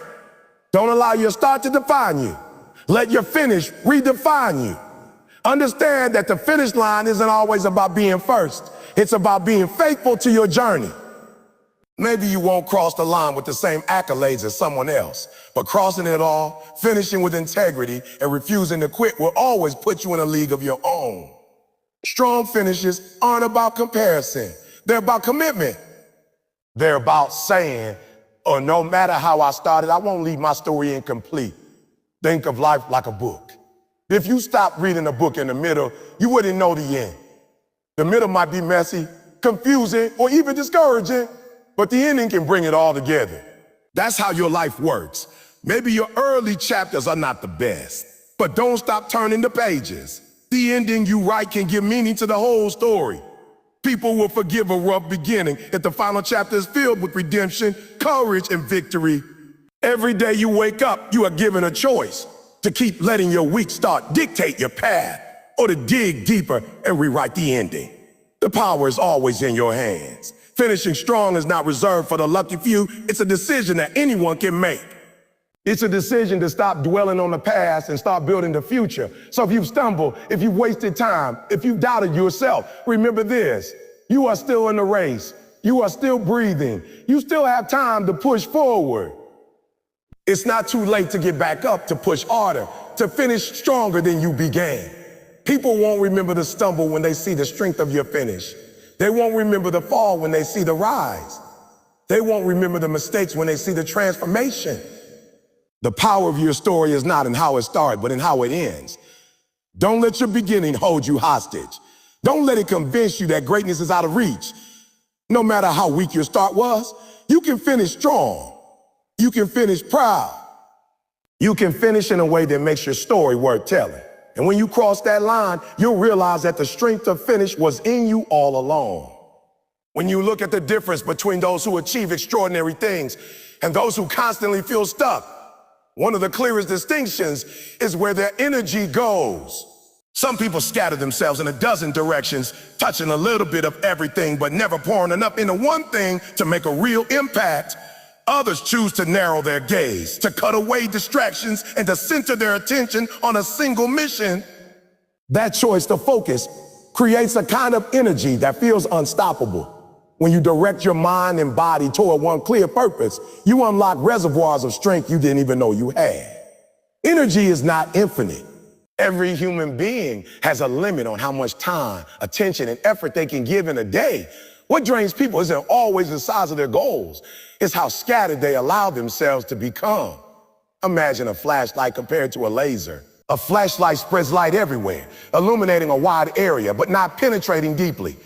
Don't allow your start to define you. Let your finish redefine you. Understand that the finish line isn't always about being first. It's about being faithful to your journey. Maybe you won't cross the line with the same accolades as someone else, but crossing it all, finishing with integrity, and refusing to quit will always put you in a league of your own. Strong finishes aren't about comparison. They're about commitment. They're about saying, oh, no matter how I started, I won't leave my story incomplete. Think of life like a book. If you stopped reading a book in the middle, you wouldn't know the end. The middle might be messy, confusing, or even discouraging, but the ending can bring it all together. That's how your life works. Maybe your early chapters are not the best, but don't stop turning the pages. The ending you write can give meaning to the whole story. People will forgive a rough beginning if the final chapter is filled with redemption, courage, and victory. Every day you wake up, you are given a choice to keep letting your weak start dictate your path, or to dig deeper and rewrite the ending. The power is always in your hands. Finishing strong is not reserved for the lucky few. It's a decision that anyone can make. It's a decision to stop dwelling on the past and start building the future. So if you've stumbled, if you've wasted time, if you've doubted yourself, remember this: you are still in the race. You are still breathing. You still have time to push forward. It's not too late to get back up, to push harder, to finish stronger than you began. People won't remember the stumble when they see the strength of your finish. They won't remember the fall when they see the rise. They won't remember the mistakes when they see the transformation. The power of your story is not in how it started, but in how it ends. Don't let your beginning hold you hostage. Don't let it convince you that greatness is out of reach. No matter how weak your start was, You can finish strong. You can finish proud. You can finish in a way that makes your story worth telling. And when you cross that line, you'll realize that the strength to finish was in you all along. When you look at the difference between those who achieve extraordinary things and those who constantly feel stuck, one of the clearest distinctions is where their energy goes. Some people scatter themselves in a dozen directions, touching a little bit of everything, but never pouring enough into one thing to make a real impact. Others choose to narrow their gaze, to cut away distractions, and to center their attention on a single mission. That choice to focus creates a kind of energy that feels unstoppable. When you direct your mind and body toward one clear purpose, you unlock reservoirs of strength you didn't even know you had. Energy is not infinite. Every human being has a limit on how much time, attention, and effort they can give in a day. What drains people isn't always the size of their goals. It's how scattered they allow themselves to become. Imagine a flashlight compared to a laser. A flashlight spreads light everywhere, illuminating a wide area, but not penetrating deeply.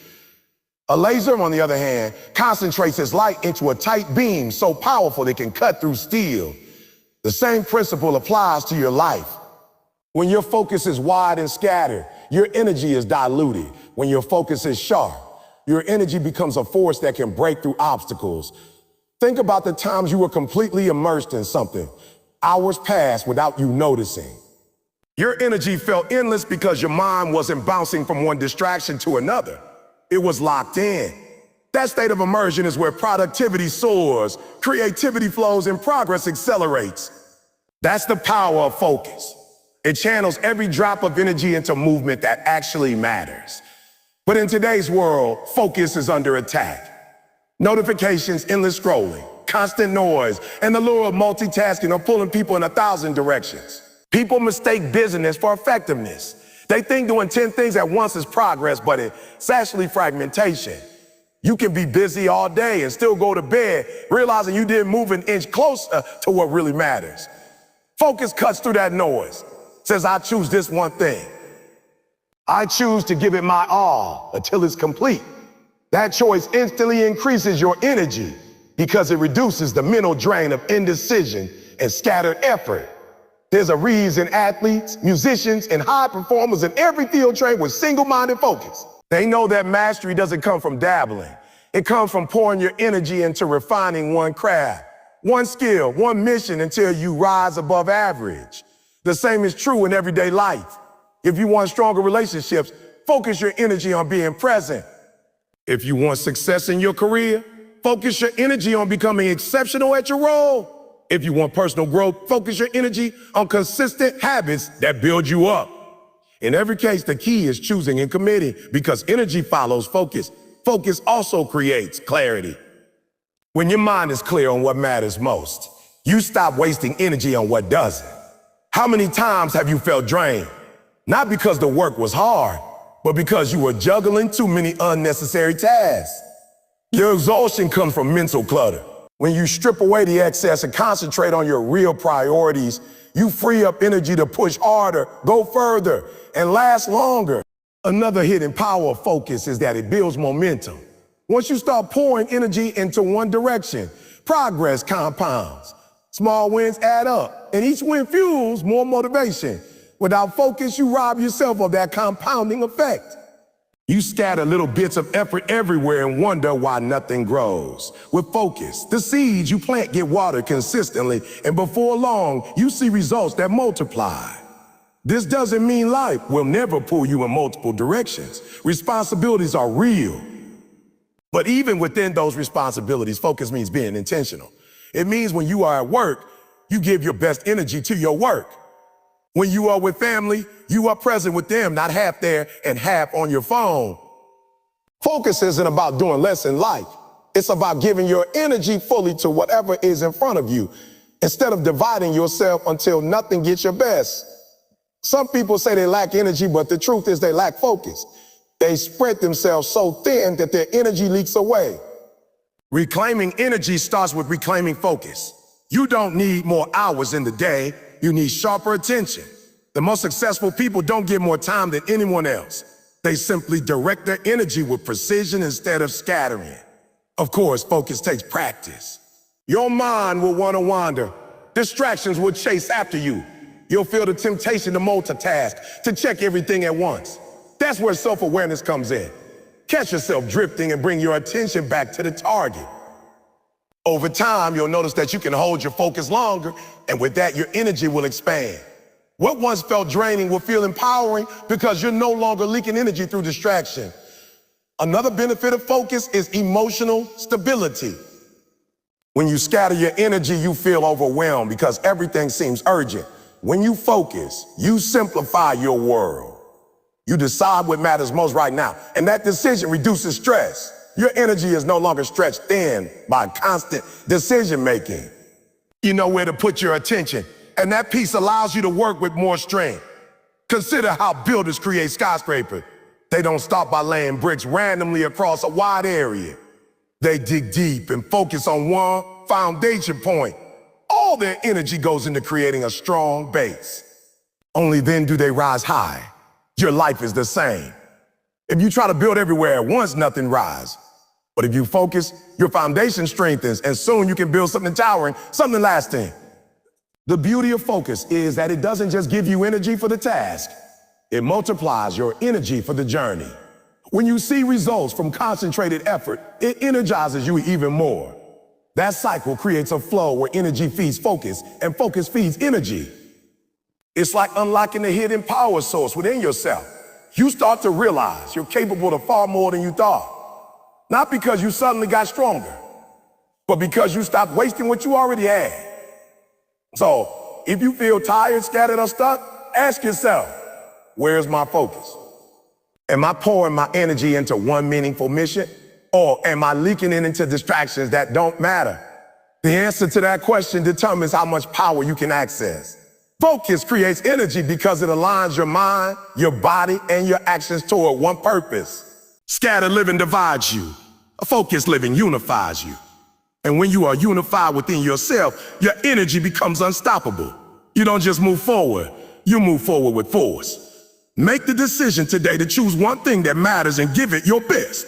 A laser, on the other hand, concentrates its light into a tight beam so powerful it can cut through steel. The same principle applies to your life. When your focus is wide and scattered, your energy is diluted. When your focus is sharp, your energy becomes a force that can break through obstacles. Think about the times you were completely immersed in something. Hours passed without you noticing. Your energy felt endless because your mind wasn't bouncing from one distraction to another. It was locked in. That state of immersion is where productivity soars, creativity flows, and progress accelerates. That's the power of focus. It channels every drop of energy into movement that actually matters. But in today's world, focus is under attack. Notifications, endless scrolling, constant noise, and the lure of multitasking are pulling people in 1,000 directions. People mistake busyness for effectiveness. They think doing 10 things at once is progress, but it's actually fragmentation. You can be busy all day and still go to bed, realizing you didn't move an inch closer to what really matters. Focus cuts through that noise, says, I choose this one thing. I choose to give it my all until it's complete. That choice instantly increases your energy because it reduces the mental drain of indecision and scattered effort. There's a reason athletes, musicians, and high performers in every field train with single-minded focus. They know that mastery doesn't come from dabbling. It comes from pouring your energy into refining one craft, one skill, one mission until you rise above average. The same is true in everyday life. If you want stronger relationships, focus your energy on being present. If you want success in your career, focus your energy on becoming exceptional at your role. If you want personal growth, focus your energy on consistent habits that build you up. In every case, the key is choosing and committing because energy follows focus. Focus also creates clarity. When your mind is clear on what matters most, you stop wasting energy on what doesn't. How many times have you felt drained? Not because the work was hard, but because you were juggling too many unnecessary tasks. Your exhaustion comes from mental clutter. When you strip away the excess and concentrate on your real priorities, you free up energy to push harder, go further, and last longer. Another hidden power of focus is that it builds momentum. Once you start pouring energy into one direction, progress compounds. Small wins add up, and each win fuels more motivation. Without focus, you rob yourself of that compounding effect. You scatter little bits of effort everywhere and wonder why nothing grows. With focus, the seeds you plant get watered consistently, and before long, you see results that multiply. This doesn't mean life will never pull you in multiple directions. Responsibilities are real. But even within those responsibilities, focus means being intentional. It means when you are at work, you give your best energy to your work. When you are with family, you are present with them, not half there and half on your phone. Focus isn't about doing less in life. It's about giving your energy fully to whatever is in front of you, instead of dividing yourself until nothing gets your best. Some people say they lack energy, but the truth is they lack focus. They spread themselves so thin that their energy leaks away. Reclaiming energy starts with reclaiming focus. You don't need more hours in the day. You need sharper attention. The most successful people don't get more time than anyone else. They simply direct their energy with precision instead of scattering. Of course, focus takes practice. Your mind will want to wander. Distractions will chase after you. You'll feel the temptation to multitask, to check everything at once. That's where self-awareness comes in. Catch yourself drifting and bring your attention back to the target. Over time, you'll notice that you can hold your focus longer, and with that, your energy will expand. What once felt draining will feel empowering because you're no longer leaking energy through distraction. Another benefit of focus is emotional stability. When you scatter your energy, you feel overwhelmed because everything seems urgent. When you focus, you simplify your world. You decide what matters most right now, and that decision reduces stress. Your energy is no longer stretched thin by constant decision-making. You know where to put your attention, and that piece allows you to work with more strength. Consider how builders create skyscrapers. They don't stop by laying bricks randomly across a wide area. They dig deep and focus on one foundation point. All their energy goes into creating a strong base. Only then do they rise high. Your life is the same. If you try to build everywhere at once, nothing rises. But if you focus, your foundation strengthens, and soon you can build something towering, something lasting. The beauty of focus is that it doesn't just give you energy for the task. It multiplies your energy for the journey. When you see results from concentrated effort, it energizes you even more. That cycle creates a flow where energy feeds focus, and focus feeds energy. It's like unlocking the hidden power source within yourself. You start to realize you're capable of far more than you thought. Not because you suddenly got stronger, but because you stopped wasting what you already had. So, if you feel tired, scattered, or stuck, ask yourself, where's my focus? Am I pouring my energy into one meaningful mission, or am I leaking it into distractions that don't matter? The answer to that question determines how much power you can access. Focus creates energy because it aligns your mind, your body, and your actions toward one purpose. Scattered living divides you. A focused living unifies you. And when you are unified within yourself, your energy becomes unstoppable. You don't just move forward, you move forward with force. Make the decision today to choose one thing that matters and give it your best.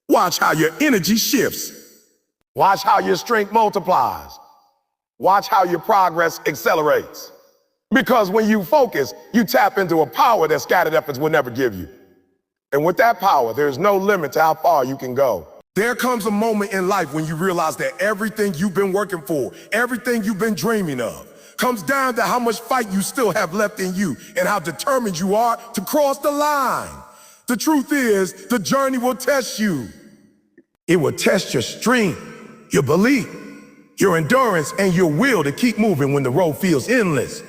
Watch how your energy shifts. Watch how your strength multiplies. Watch how your progress accelerates. Because when you focus, you tap into a power that scattered efforts will never give you. And with that power, there's no limit to how far you can go. There comes a moment in life when you realize that everything you've been working for, everything you've been dreaming of, comes down to how much fight you still have left in you and how determined you are to cross the line. The truth is, the journey will test you. It will test your strength, your belief, your endurance, and your will to keep moving when the road feels endless.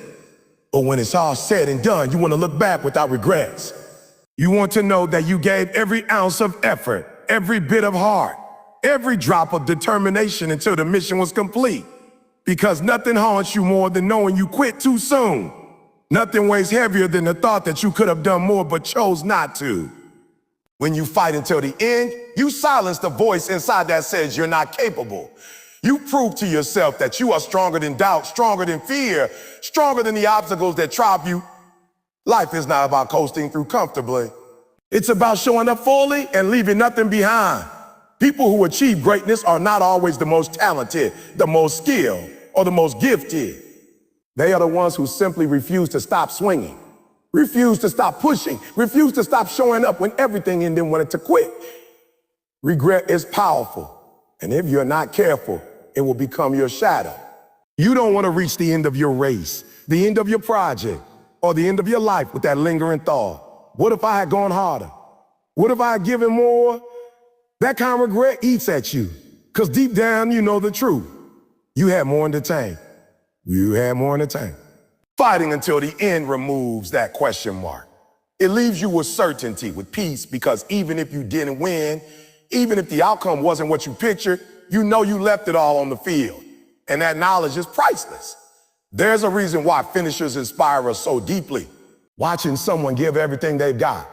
But when it's all said and done, you want to look back without regrets. You want to know that you gave every ounce of effort, every bit of heart, every drop of determination until the mission was complete. Because nothing haunts you more than knowing you quit too soon. Nothing weighs heavier than the thought that you could have done more but chose not to. When you fight until the end, you silence the voice inside that says you're not capable. You prove to yourself that you are stronger than doubt, stronger than fear, stronger than the obstacles that trap you. Life is not about coasting through comfortably. It's about showing up fully and leaving nothing behind. People who achieve greatness are not always the most talented, the most skilled, or the most gifted. They are the ones who simply refuse to stop swinging, refuse to stop pushing, refuse to stop showing up when everything in them wanted to quit. Regret is powerful, and if you're not careful, it will become your shadow. You don't want to reach the end of your race, the end of your project, or the end of your life with that lingering thought. What if I had gone harder? What if I had given more? That kind of regret eats at you, because deep down you know the truth. You had more in the tank. You had more in the tank. Fighting until the end removes that question mark. It leaves you with certainty, with peace, because even if you didn't win, even if the outcome wasn't what you pictured, you know you left it all on the field. And that knowledge is priceless. There's a reason why finishers inspire us so deeply. Watching someone give everything they've got,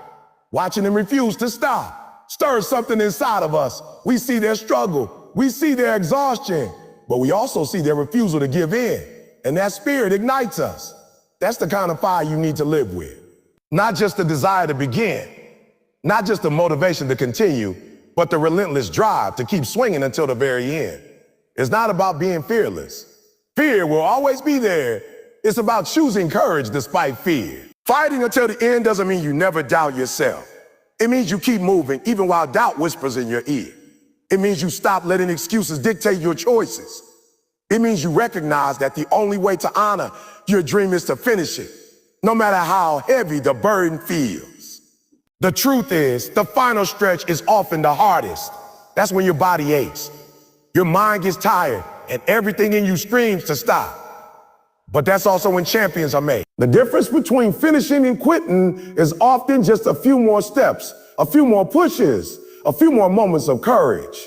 watching them refuse to stop, stirs something inside of us. We see their struggle, we see their exhaustion, but we also see their refusal to give in. And that spirit ignites us. That's the kind of fire you need to live with. Not just the desire to begin, not just the motivation to continue, but the relentless drive to keep swinging until the very end. It's not about being fearless. Fear will always be there. It's about choosing courage despite fear. Fighting until the end doesn't mean you never doubt yourself. It means you keep moving even while doubt whispers in your ear. It means you stop letting excuses dictate your choices. It means you recognize that the only way to honor your dream is to finish it, no matter how heavy the burden feels. The truth is, the final stretch is often the hardest. That's when your body aches, your mind gets tired, and everything in you screams to stop. But that's also when champions are made. The difference between finishing and quitting is often just a few more steps, a few more pushes, a few more moments of courage.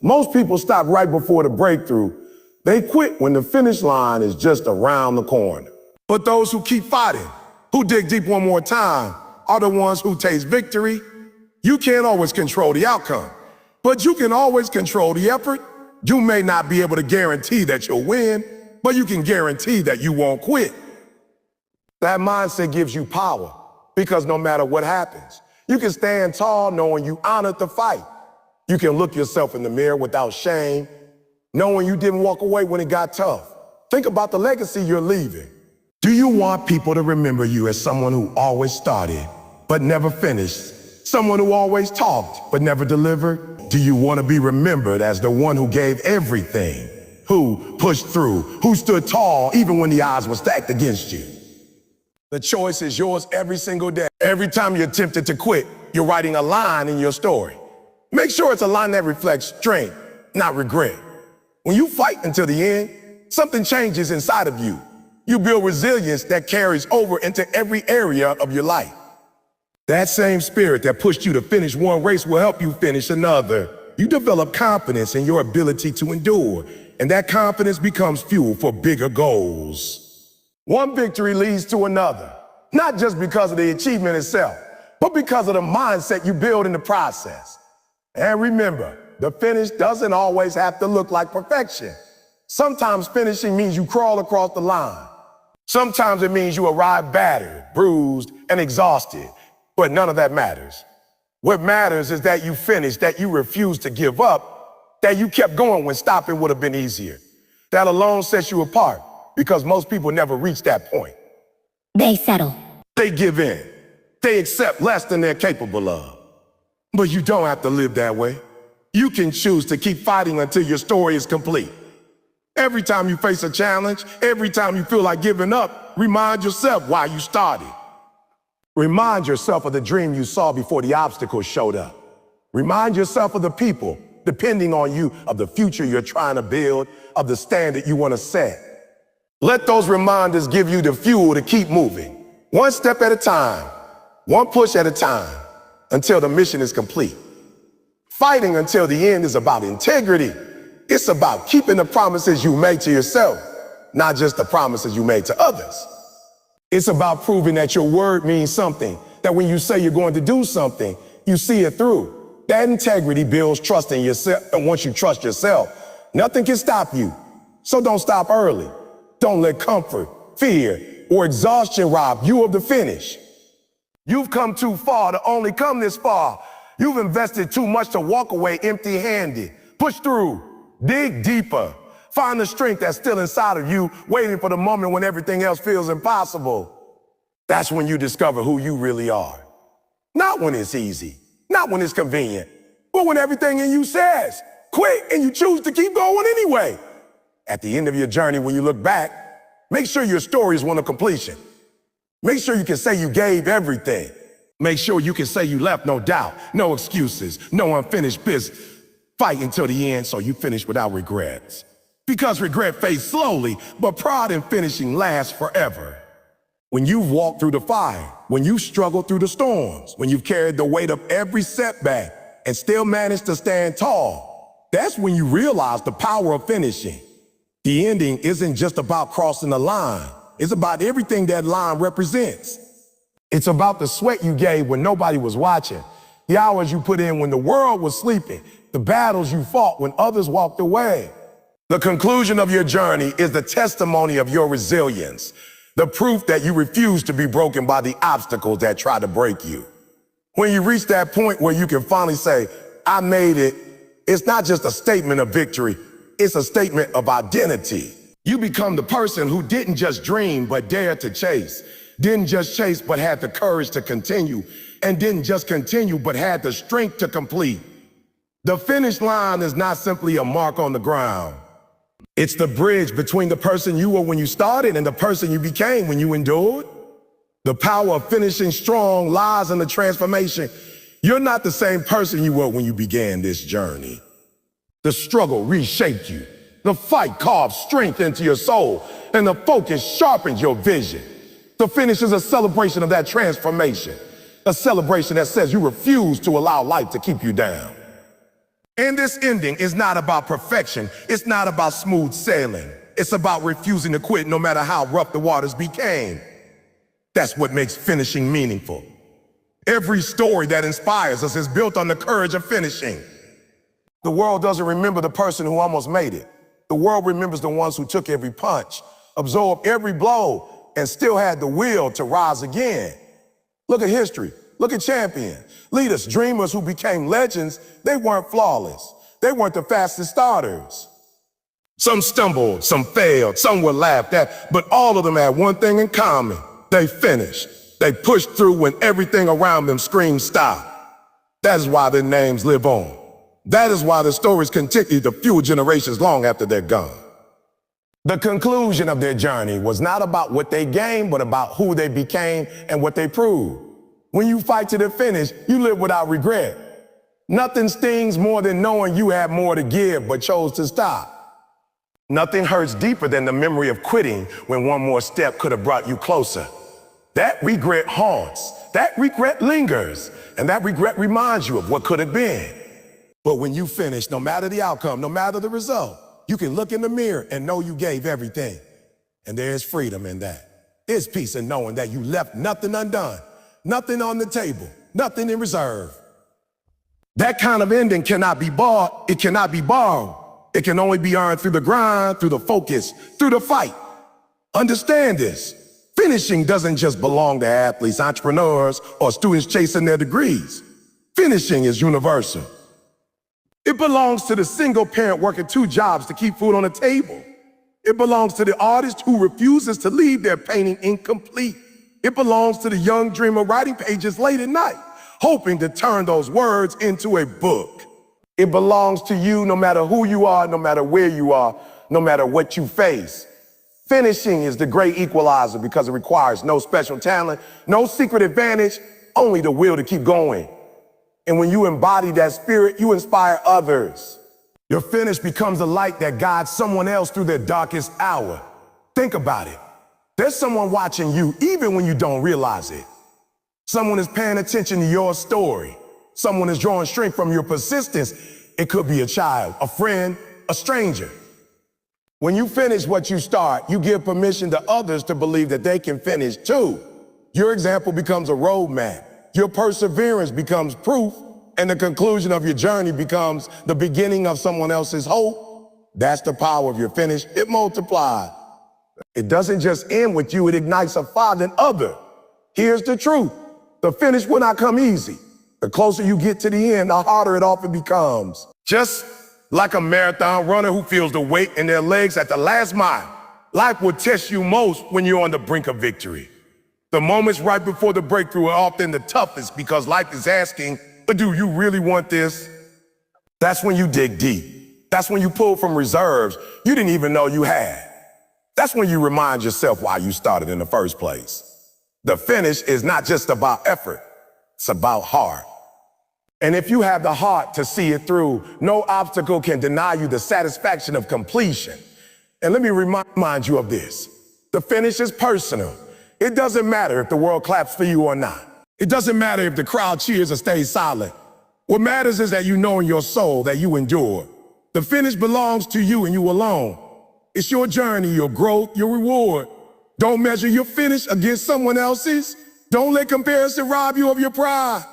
Most people stop right before the breakthrough. They quit when the finish line is just around the corner. But those who keep fighting, who dig deep one more time, are the ones who taste victory. You can't always control the outcome, but you can always control the effort. You may not be able to guarantee that you'll win, but you can guarantee that you won't quit. That mindset gives you power, because no matter what happens, you can stand tall knowing you honored the fight. You can look yourself in the mirror without shame, knowing you didn't walk away when it got tough. Think about the legacy you're leaving. Do you want people to remember you as someone who always started but never finished? Someone who always talked but never delivered? Do you want to be remembered as the one who gave everything, who pushed through, who stood tall even when the odds were stacked against you? The choice is yours every single day. Every time you're tempted to quit, you're writing a line in your story. Make sure it's a line that reflects strength, not regret. When you fight until the end, something changes inside of you. You build resilience that carries over into every area of your life. That same spirit that pushed you to finish one race will help you finish another. You develop confidence in your ability to endure, and that confidence becomes fuel for bigger goals. One victory leads to another, not just because of the achievement itself, but because of the mindset you build in the process. And remember, the finish doesn't always have to look like perfection. Sometimes finishing means you crawl across the line. Sometimes it means you arrive battered, bruised, and exhausted, but none of that matters. What matters is that you finished, that you refused to give up, that you kept going when stopping would have been easier. That alone sets you apart, because most people never reach that point. They settle. They give in. They accept less than they're capable of. But you don't have to live that way. You can choose to keep fighting until your story is complete. Every time you face a challenge, every time you feel like giving up, remind yourself why you started. Remind yourself of the dream you saw before the obstacles showed up. Remind yourself of the people depending on you, of the future you're trying to build, of the standard you want to set. Let those reminders give you the fuel to keep moving, one step at a time, one push at a time, until the mission is complete. Fighting until the end is about integrity. It's about keeping the promises you made to yourself, not just the promises you made to others. It's about proving that your word means something, that when you say you're going to do something, you see it through. That integrity builds trust in yourself, and once you trust yourself, nothing can stop you. So don't stop early. Don't let comfort, fear, or exhaustion rob you of the finish. You've come too far to only come this far. You've invested too much to walk away empty-handed. Push through, dig deeper, find the strength that's still inside of you, waiting for the moment when everything else feels impossible. That's when you discover who you really are. Not when it's easy, not when it's convenient, but when everything in you says, quit, and you choose to keep going anyway. At the end of your journey, when you look back, make sure your story is one of completion. Make sure you can say you gave everything. Make sure you can say you left no doubt, no excuses, no unfinished business. Fight until the end so you finish without regrets. Because regret fades slowly, but pride in finishing lasts forever. When you've walked through the fire, when you've struggled through the storms, when you've carried the weight of every setback and still managed to stand tall, that's when you realize the power of finishing. The ending isn't just about crossing the line. It's about everything that line represents. It's about the sweat you gave when nobody was watching, the hours you put in when the world was sleeping, the battles you fought when others walked away. The conclusion of your journey is the testimony of your resilience, the proof that you refuse to be broken by the obstacles that try to break you. When you reach that point where you can finally say, I made it, it's not just a statement of victory, it's a statement of identity. You become the person who didn't just dream, but dared to chase. Didn't just chase, but had the courage to continue. And didn't just continue, but had the strength to complete. The finish line is not simply a mark on the ground. It's the bridge between the person you were when you started and the person you became when you endured. The power of finishing strong lies in the transformation. You're not the same person you were when you began this journey. The struggle reshaped you. The fight carved strength into your soul, and the focus sharpens your vision. The finish is a celebration of that transformation, a celebration that says you refuse to allow life to keep you down. And this ending is not about perfection. It's not about smooth sailing. It's about refusing to quit no matter how rough the waters became. That's what makes finishing meaningful. Every story that inspires us is built on the courage of finishing. The world doesn't remember the person who almost made it. The world remembers the ones who took every punch, absorbed every blow, and still had the will to rise again. Look at history. Look at champions, leaders, dreamers who became legends. They weren't flawless. They weren't the fastest starters. Some stumbled, some failed, some were laughed at, but all of them had one thing in common. They finished. They pushed through when everything around them screamed stop. That is why their names live on. That is why the stories continue to fuel generations long after they're gone. The conclusion of their journey was not about what they gained, but about who they became and what they proved. When you fight to the finish, you live without regret. Nothing stings more than knowing you had more to give but chose to stop. Nothing hurts deeper than the memory of quitting when one more step could have brought you closer. That regret haunts, that regret lingers, and that regret reminds you of what could have been. But when you finish, no matter the outcome, no matter the result, you can look in the mirror and know you gave everything. And there is freedom in that. There's peace in knowing that you left nothing undone, nothing on the table, nothing in reserve. That kind of ending cannot be bought, it cannot be borrowed. It can only be earned through the grind, through the focus, through the fight. Understand this. Finishing doesn't just belong to athletes, entrepreneurs, or students chasing their degrees. Finishing is universal. It belongs to the single parent working 2 jobs to keep food on the table. It belongs to the artist who refuses to leave their painting incomplete. It belongs to the young dreamer writing pages late at night, hoping to turn those words into a book. It belongs to you no matter who you are, no matter where you are, no matter what you face. Finishing is the great equalizer because it requires no special talent, no secret advantage, only the will to keep going. And when you embody that spirit, you inspire others. Your finish becomes a light that guides someone else through their darkest hour. Think about it. There's someone watching you even when you don't realize it. Someone is paying attention to your story. Someone is drawing strength from your persistence. It could be a child, a friend, a stranger. When you finish what you start, you give permission to others to believe that they can finish too. Your example becomes a roadmap. Your perseverance becomes proof, and the conclusion of your journey becomes the beginning of someone else's hope. That's the power of your finish. It multiplies. It doesn't just end with you, it ignites a fire in others. Here's the truth. The finish will not come easy. The closer you get to the end, the harder it often becomes. Just like a marathon runner who feels the weight in their legs at the last mile, life will test you most when you're on the brink of victory. The moments right before the breakthrough are often the toughest because life is asking, but do you really want this? That's when you dig deep. That's when you pull from reserves you didn't even know you had. That's when you remind yourself why you started in the first place. The finish is not just about effort, it's about heart. And if you have the heart to see it through, no obstacle can deny you the satisfaction of completion. And let me remind you of this. The finish is personal. It doesn't matter if the world claps for you or not. It doesn't matter if the crowd cheers or stays silent. What matters is that you know in your soul that you endured. The finish belongs to you and you alone. It's your journey, your growth, your reward. Don't measure your finish against someone else's. Don't let comparison rob you of your pride.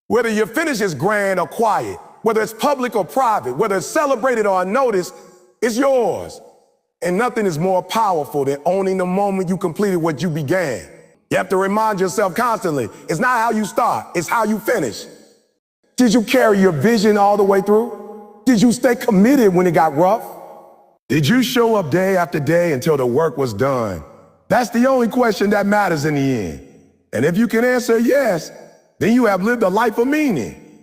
Whether your finish is grand or quiet, whether it's public or private, whether it's celebrated or unnoticed, it's yours. And nothing is more powerful than owning the moment you completed what you began. You have to remind yourself constantly, it's not how you start, it's how you finish. Did you carry your vision all the way through? Did you stay committed when it got rough? Did you show up day after day until the work was done? That's the only question that matters in the end. And if you can answer yes, then you have lived a life of meaning.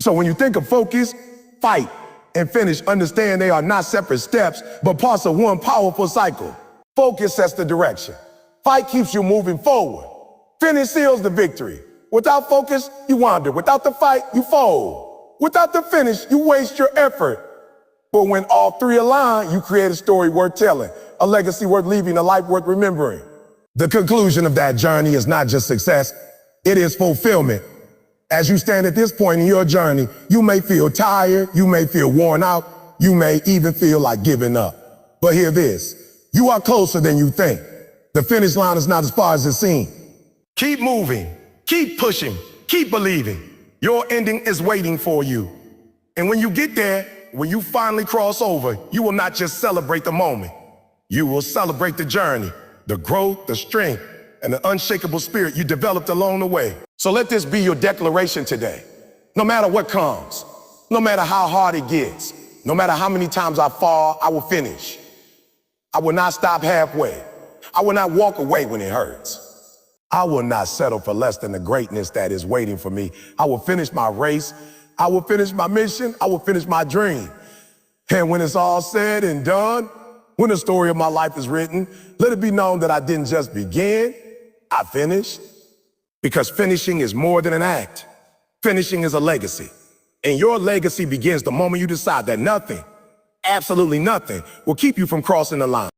So when you think of focus, fight, and finish, understand they are not separate steps, but parts of one powerful cycle. Focus sets the direction. Fight keeps you moving forward. Finish seals the victory. Without focus, you wander. Without the fight, you fold. Without the finish, you waste your effort. But when all three align, you create a story worth telling, a legacy worth leaving, a life worth remembering. The conclusion of that journey is not just success, it is fulfillment. As you stand at this point in your journey, you may feel tired, you may feel worn out, you may even feel like giving up. But hear this, you are closer than you think. The finish line is not as far as it seems. Keep moving, keep pushing, keep believing. Your ending is waiting for you. And when you get there, when you finally cross over, you will not just celebrate the moment. You will celebrate the journey, the growth, the strength, and the unshakable spirit you developed along the way. So let this be your declaration today. No matter what comes, no matter how hard it gets, no matter how many times I fall, I will finish. I will not stop halfway. I will not walk away when it hurts. I will not settle for less than the greatness that is waiting for me. I will finish my race. I will finish my mission. I will finish my dream. And when it's all said and done, when the story of my life is written, let it be known that I didn't just begin, I finished. Because finishing is more than an act. Finishing is a legacy. And your legacy begins the moment you decide that nothing, absolutely nothing, will keep you from crossing the line.